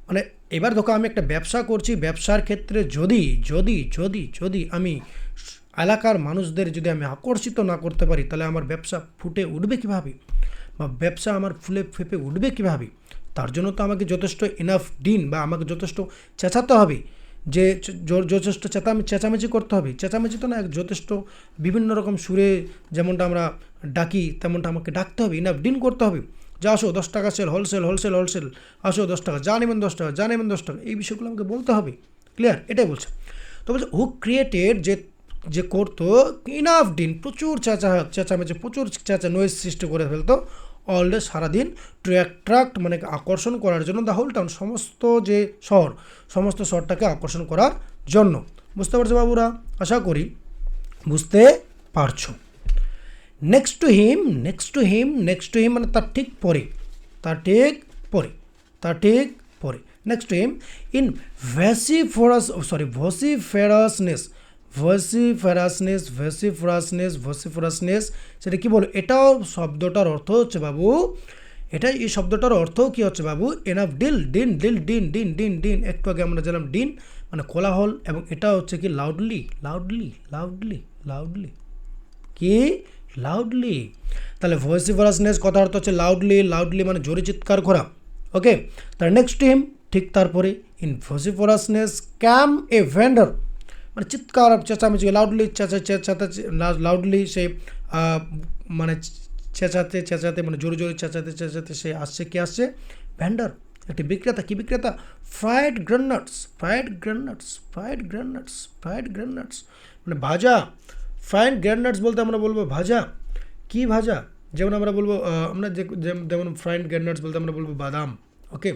মানে এবার দেখো, আমি একটা ব্যবসা করছি, ব্যবসার ক্ষেত্রে যদি আমি এলাকার মানুষদের যদি আমি আকর্ষিত না করতে পারি, তাহলে আমার ব্যবসা ফুটে উঠবে কীভাবে, বা ব্যবসা আমার ফুলে ফেপে উঠবে কীভাবে? তার জন্য তো আমাকে যথেষ্ট এনাফ ডিন বা আমাকে যথেষ্ট চেঁচাতে হবে, যে যথেষ্ট চেঁচামেচি করতে হবে। চেঁচামেচি তো না, যথেষ্ট বিভিন্ন রকম সুরে যেমনটা আমরা ডাকি তেমনটা আমাকে ডাকতে হবে, ইনাফ ডিন করতে হবে। যে আসো 10 টাকা সেল, হোলসেল, আসো 10 টাকা, যা নেবেন 10 টাকা, যা নেবেন 10 টাকা, এই বিষয়গুলো আমাকে বলতে হবে। ক্লিয়ার? এটাই বলছে। তো বলছে হু ক্রিয়েটেড, যে করতো ইনাফ ডিন, প্রচুর চেঁচামেচি, প্রচুর নয়েজ সৃষ্টি করে ফেলতো। অল ডে, সারাদিন। টু অ্যাট্রাক্ট মানে আকর্ষণ করার জন্য, দ্য হোল টাউন সমস্ত শহরটাকে আকর্ষণ করার জন্য। বুঝতে পারছো বাবুরা? আশা করি বুঝতে পারছো। নেক্সট টু হিম মানে তার ঠিক পরে, নেক্সট টু হিম ইন ভসিফরাসনেস সেটা কি বলো? এটাও শব্দটার অর্থ হচ্ছে বাবু, এই শব্দটার অর্থ কি হচ্ছে বাবু? Enough dean. একটু আগে আমরা জানলাম ডিন মানে কোলাহল, এবং এটা হচ্ছে কি লাউডলি কি লাউডলি। তাহলে ভসিফরাসনেস কথা অর্থ হচ্ছে লাউডলি মানে জোরে চিৎকার করা। ওকে, তার নেক্সট হিম ঠিক তারপরে, ইন ভসিফরাসনেস ক্যাম এ ভেন্ডার মানে চিৎকার চেঁচামেচি, লাউডলি সে মানে চেঁচাতে মানে জোরে চেঁচাতে সে আসছে, কি আসছে? ভেন্ডার, একটি বিক্রেতা। কি বিক্রেতা? ফ্রাইড গ্রানাটস মানে ভাজা। ফ্রাইড গ্রানাটস বলতে আমরা বলবো ভাজা। কি ভাজা? যেমন আমরা বলবো যেমন ফ্রাইড গ্রানাটস বলতে আমরা বলবো বাদাম। ওকে,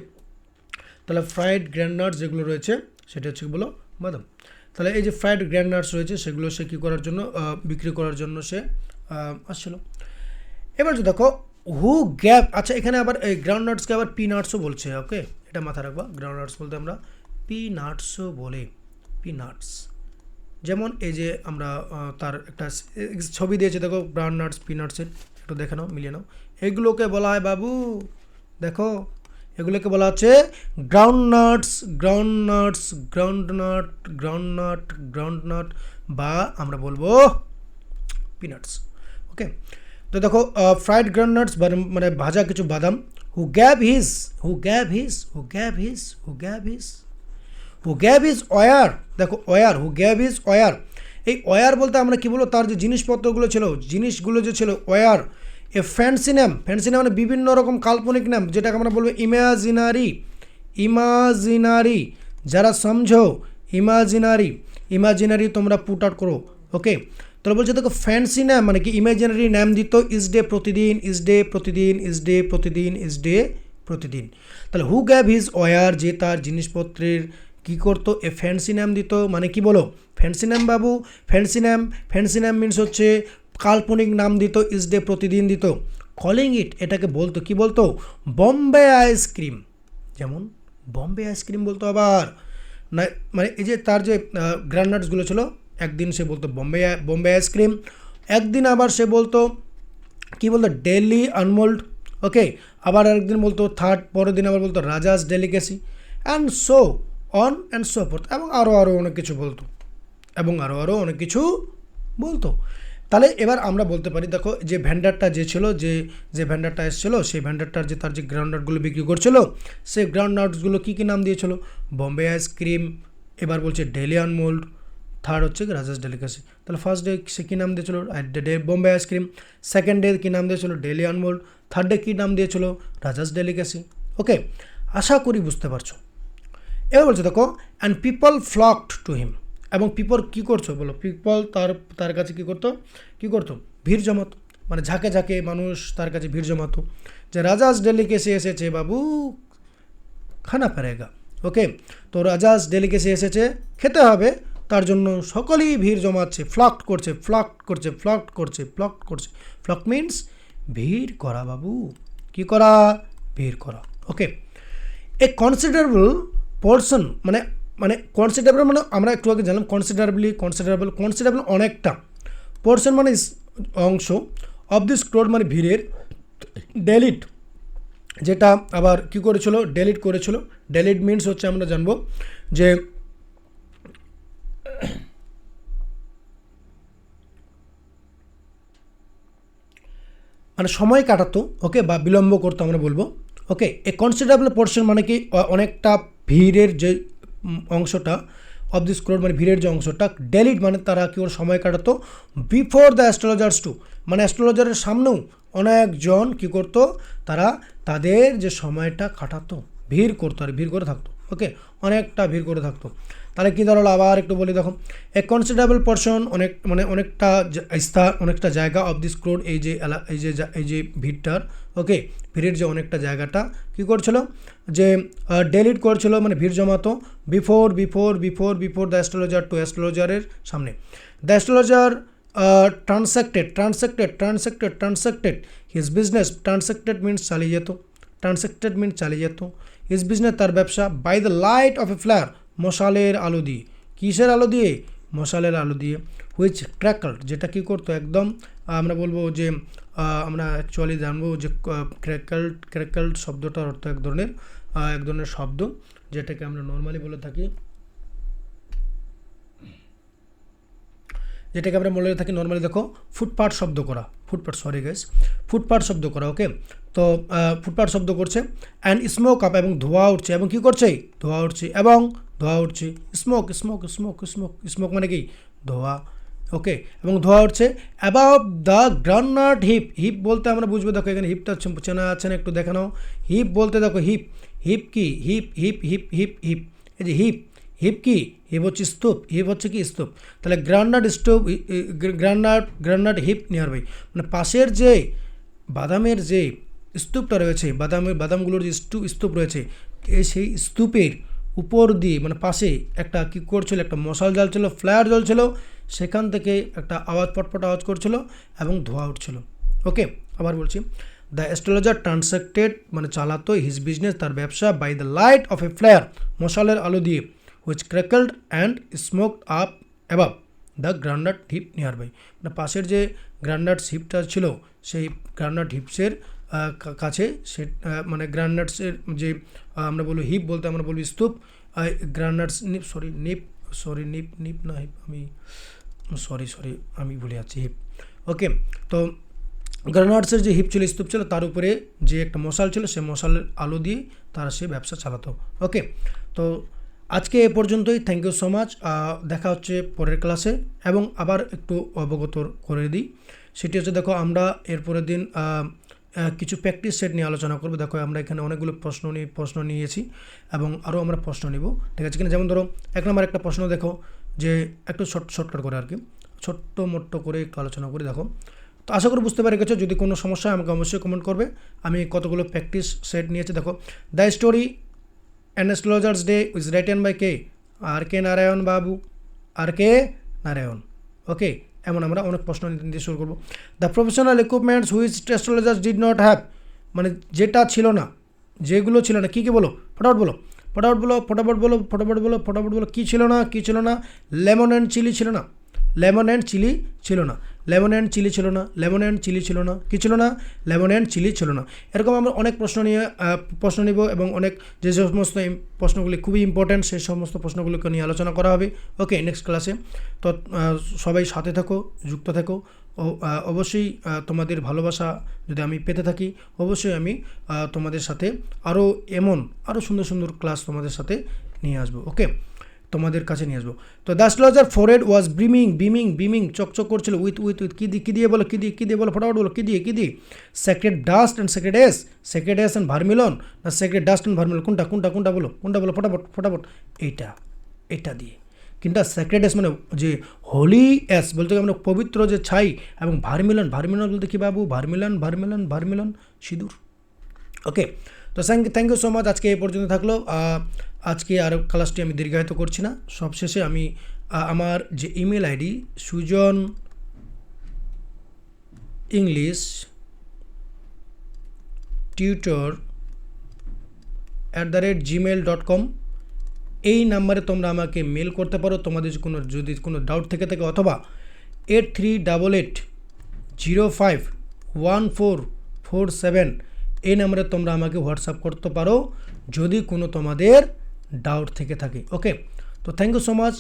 তাহলে ফ্রাইড গ্র্যান্ডনাটস যেগুলো রয়েছে সেটা হচ্ছে কি বলো, বাদাম। তাহলে এই যে ফ্রাইড গ্র্যান্ডনাটস রয়েছে সেগুলো সে কী করার জন্য, বিক্রি করার জন্য সে আসছিল। এবার যে দেখো হু গ্যাপ, আচ্ছা এখানে আবার এই গ্রাউন্ডনাটসকে আবার পিনাটসও বলছে, ওকে এটা মাথা রাখবা। গ্রাউন্ডনাটস বলতে আমরা পিনাটসও বলে, পিনাটস। যেমন এই যে আমরা তার একটা ছবি দিয়েছে দেখো, গ্রাউন্ডনাটস পিনাটসের, একটু দেখে নাও, মিলিয়ে নাও। এগুলোকে বলা হয় বাবু, দেখো এগুলোকে বলা হচ্ছে গ্রাউন্ডনাটস, গ্রাউন্ডনাটস, গ্রাউন্ডনাট, গ্রাউন্ডনাট, গ্রাউন্ডনাট, বা আমরা বলবো পিনাটস। ওকে, তো দেখো ফ্রাইড গ্রাউন্ডনাটস মানে ভাজা কিছু বাদাম। হু গ্যাভ হিজ, হু গ্যাভ হিজ, হু গ্যাভ হিজ, হু গ্যাভ হিজ, হু গ্যাভ হিজ ওয়ার, দেখো ওয়ার, হু গ্যাভ হিজ ওয়ার। এই ওয়ার বলতে আমরা কী বলবো, তার যে জিনিসপত্রগুলো ছিল, জিনিসগুলো যে ছিল, ওয়ার এ ফ্যান্সি নেম, ফ্যান্সি নেম মানে বিভিন্ন রকম কাল্পনিক নাম, যেটাকে আমরা বলবো ইমাজিনারি, ইমাজিনারি, যারা সমঝো ইমাজিনারি, ইমাজিনারি তোমরা পুট আউট করো। ওকে, তাহলে বলছে দেখো ফ্যান্সি নাম মানে কি, ইমাজিনারি নাম দিত ইজ ডে প্রতিদিন, ইজ ডে প্রতিদিন, ইজ ডে প্রতিদিন, ইজ ডে প্রতিদিন। তাহলে হু গ্যাভ হিজ ওয়ার, যে তার জিনিসপত্রের কী করতো, এ ফ্যান্সি নাম দিত, মানে কি বলো ফ্যান্সি নাম বাবু, ফ্যান্সি নাম, ফ্যান্সি নাম মিনস হচ্ছে কাল্পনিক নাম দিত, ইজ ডে প্রতিদিন দিত। কলিং ইট, এটাকে বলতো কি বলতো, বম্বে আইসক্রিম, যেমন বম্বে আইসক্রিম বলতো। আবার না মানে এই যে তার যে গ্রাউন্ডনাটসগুলো ছিল, একদিন সে বলতো বম্বে বম্বে আইসক্রিম, একদিন আবার সে বলতো কী বলতো, ডেলি আনমোল্ড। ওকে, আবার আরেকদিন বলতো পরের দিন আবার বলতো Raja's delicacy, and so on and so forth, এবং আরও অনেক কিছু বলতো, এবং আরও অনেক কিছু বলতো। তাহলে এবার আমরা বলতে পারি দেখো যে ভ্যান্ডারটা যে ছিল, যে ভ্যান্ডারটা এসেছিলো, সেই ভ্যান্ডারটার যে তার যে গ্রাউন্ডনাটগুলো বিক্রি করছিল, সেই গ্রাউন্ডনাটসগুলো কী কী নাম দিয়েছিল, বম্বে আইসক্রিম, এবার বলছে ডেলি আনমোল্ড, থার্ড হচ্ছে রাজাস ডেলিকেসি। তাহলে ফার্স্ট ডে সে কী নাম দিয়েছিল, day Bombay ice cream, second day কী নাম দিয়েছিল, ডেলি আনমোল্ড, থার্ড ডে কী নাম দিয়েছিল, রাজাস ডেলিকেসি। ওকে, আশা করি বুঝতে পারছো। এবার বলছে দেখো অ্যান্ড পিপল ফ্লকড টু হিম, এবং পিপল কী করছো বলো, পিপল তার কাছে কী করতো, ভিড় জমাতো, মানে ঝাঁকে ঝাঁকে মানুষ তার কাছে ভিড় জমাতো, যে রাজাস ডেলিকেসি এসেছে বাবু, খানা পেরেগা। ওকে, তো রাজাস ডেলিকেসি এসেছে, খেতে হবে, তার জন্য সকলেই ভিড় জমাচ্ছে, ফ্লক করছে, ফ্লক করছে, ফ্লক করছে, ফ্লক করছে। ফ্লক মিন্স ভিড় করা বাবু, কি করা, ভিড় করা। ওকে, এ কনসিডারেবল পোর্শন, মানে কনসিডারেবল মানে আমরা একটু আগে জানলাম কনসিডারেবল অনেকটা, পোর্শন মানে অংশ, অফ দিস ক্রাউড মানে ভিড়ের, ডেলিট যেটা আবার কি করেছিল, ডেলিট করেছিল। ডেলিট মিনস হচ্ছে আমরা জানবো যে মানে সময় কাটাতো, ওকে, বা বিলম্ব করতো আমরা বলবো। ওকে, এ কনসিডারেবল পোর্শন মানে কি, অনেকটা ভিড়ের যে অংশটা, অফ দিস ক্রাউড মানে ভিড়ের যে অংশটা, ডেলিট মানে তারা কি ওর সময় কাটাতো, বিফোর দ্য অ্যাস্ট্রোলজার্স টু, মানে অ্যাস্ট্রোলজারের সামনেও অনেকজন কী করতো, তারা তাদের যে সময়টা কাটাতো, ভিড় করতো আর ভিড় করে থাকতো। ওকে, অনেকটা ভিড় করে থাকতো। তাহলে কী দাঁড়ালো, আবার একটু বলি দেখো, এ কনসিডারেবল পোর্শন, অনেকটা স্থান, অনেকটা জায়গা, অফ দিস ক্রাউড এই যে ভিড়টার, ওকে, ভিড়ের যে অনেকটা জায়গাটা কী করছিল, যে ডেলিট করছিল, মানে ভিড় জমাতো, বিফোর দ্য অ্যাস্ট্রোলজার টু, অ্যাস্ট্রোলজারের সামনে। The astrologer transacted his business, transacted means চালিয়ে যেত, হিজ বিজনেস তার ব্যবসা, by the light of a flare, মশালের আলো দিয়ে, কিসের আলো দিয়ে, মশালের আলো দিয়ে, হুইচ ক্র্যাকলড, যেটা কী করতো একদম, আমরা বলবো যে আমরা অ্যাকচুয়ালি জানবো যে ক্র্যাকলড শব্দটার অর্থ এক ধরনের শব্দ, যেটাকে আমরা নর্মালি বলে থাকি, নর্মালি দেখো ফুটপাথ শব্দ করা, ফুটপাথ শব্দ করা। ওকে, তো ফুটপাথ শব্দ করছে, অ্যান্ড স্মোক আপ, এবং ধোঁয়া উঠছে, এবং কী করছে, ধোঁয়া উঠছে, স্মোক মানে কি, ধোঁয়া। ওকে, এবং ধোঁয়া উঠছে, অ্যাবাভ দ্য গ্রাউন্ডনাট হিপ বলতে আমরা বুঝবো, দেখো এখানে হিপটা চেনা আছে না, একটু দেখানো, হিপ বলতে দেখো হিপ কি, হিপ এই যে হিপ কি, হিপ হচ্ছে কি, স্তূপ। তাহলে গ্রাউন্ডনাট হিপ নিয়ার বাই, মানে পাশের যে বাদামের যে স্তূপটা রয়েছে, বাদামগুলোর যে স্তূপ রয়েছে, সেই স্তূপের উপর দিয়ে মানে পাশে একটা কী করছিল, একটা মশাল জ্বলছিল, ফ্লায়ার জ্বলছিল, সেখান থেকে একটা আওয়াজ, পটপট আওয়াজ করছিল এবং ধোঁয়া উঠছিল। ওকে, আবার বলছি, দ্য অ্যাস্ট্রোলজার ট্রান্সাক্টেড মানে চালাতো হিজ বিজনেস, তার ব্যবসা, by the light of a flare, মশালের আলো দিয়ে, which crackled and smoked up above the groundnut heap nearby, মানে পাশের যে গ্রাউন্ডনাট হিপটা ছিল, সেই গ্রাউন্ডনাট হিপসের কাছে, সে মানে গ্রাউন্ডনাটসের যে আমরা বলি হিপ বলতে আমরা বলি স্তূপ, গ্রাউন্ডনাটস নিপ না হিপ, আমি ভুলে যাচ্ছি, হিপ। ওকে, তো গ্রাউন্ডনাটসের যে হিপ ছিল, স্তূপ ছিল, তার উপরে যে একটা মশাল ছিল, সেই মশালের আলো দিয়ে তারা সে ব্যবসা চালাতো। ওকে, তো আজকে এ পর্যন্তই। Thank you so much. দেখা হচ্ছে পরের ক্লাসে। এবং আবার একটু অবগত করে দিই, সেটি হচ্ছে, দেখো আমরা এর পরের দিন কিছু প্র্যাকটিস সেট নিয়ে আলোচনা করবো। দেখো আমরা এখানে অনেকগুলো প্রশ্ন নিয়েছি এবং আরও আমরা প্রশ্ন নিব, ঠিক আছে কিনা। যেমন ধরো 1 নম্বর একটা প্রশ্ন দেখো, যে একটু শর্টকাট করে আর কি, ছোট্ট মোট্ট করে একটু আলোচনা করি। দেখো, তো আশা করি বুঝতে পেরে গেছো। যদি কোনো সমস্যা আমাকে অবশ্যই কমেন্ট করবে। আমি কতগুলো প্র্যাকটিস সেট নিয়েছি। দেখো, the story an astrologer's day is written by কে? R K Narayan babu, R K Narayan. ওকে, এমন আমরা অনেক প্রশ্ন নিতে শুরু করবো। The professional equipments which astrologers did not have, মানে যেটা ছিল না, যেগুলো ছিল না, কী কী বলো, ফটাফট বলো, কী ছিল না? লেমন অ্যান্ড চিলি ছিল না, লেমন অ্যান্ড চিলি ছিল না, কী ছিল না? লেমন অ্যান্ড চিলি ছিল না। এরকম আমরা অনেক প্রশ্ন নিব এবং অনেক যে সমস্ত প্রশ্নগুলি খুবই ইম্পর্ট্যান্ট, সেই সমস্ত প্রশ্নগুলোকে নিয়ে আলোচনা করা হবে। ওকে, নেক্সট ক্লাসে। তো সবাই সাথে থাকো, যুক্ত থাকো। অবশ্যই তোমাদের ভালোবাসা যদি আমি পেতে থাকি, অবশ্যই আমি তোমাদের সাথে আরও সুন্দর ক্লাস তোমাদের সাথে নিয়ে আসবো। ওকে, তোমাদের কাছে নিয়ে আসবো। তো the astrologer forehead was beaming, চকচক করছিল উইথ কি দিয়ে বলো, ফটাফট বলো, কি দিয়ে? Sacred dust and sacred ash and vermilion, না সেক্রেট ডাস্ট অ্যান্ড ভার্মিলন, কোনটা বলো, ফটাফট, এইটা দিয়ে। কিন্তু সেক্রেট এস মানে যে হোলি এস বলতে মানে পবিত্র যে ছাই, এবং ভার্মিলন বলতে কি বাবু? ভার্মিলন সিঁদুর। ওকে, তো থ্যাংক ইউ সো মাচ। আজকে এই পর্যন্ত থাকলো। আজকে আর ক্লাসটি আমি দীর্ঘায়িত করছি না। সবশেষে আমি আমার যে email ID Sujan English tutor @gmail.com, এই নাম্বারে তোমরা আমাকে মেল করতে পারো তোমাদের যদি কোনো ডাউট থেকে থাকে, অথবা 8388051447 এই নাম্বারে তোমরা আমাকে হোয়াটসঅ্যাপ করতে পারো যদি কোনো তোমাদের ডাউট থেকে থাকে। ওকে, তো থ্যাংক ইউ সো মাচ।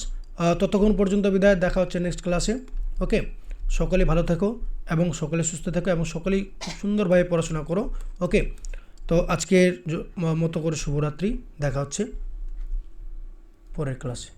ততক্ষণ পর্যন্ত বিদায়, দেখা হচ্ছে নেক্সট ক্লাসে। ওকে, সকলে ভালো থেকো এবং সকলে সুস্থ থেকো এবং সকলেই খুব সুন্দরভাবে পড়াশোনা করো। ওকে, তো আজকের মতো করে শুভরাত্রি, দেখা হচ্ছে পরের ক্লাসে।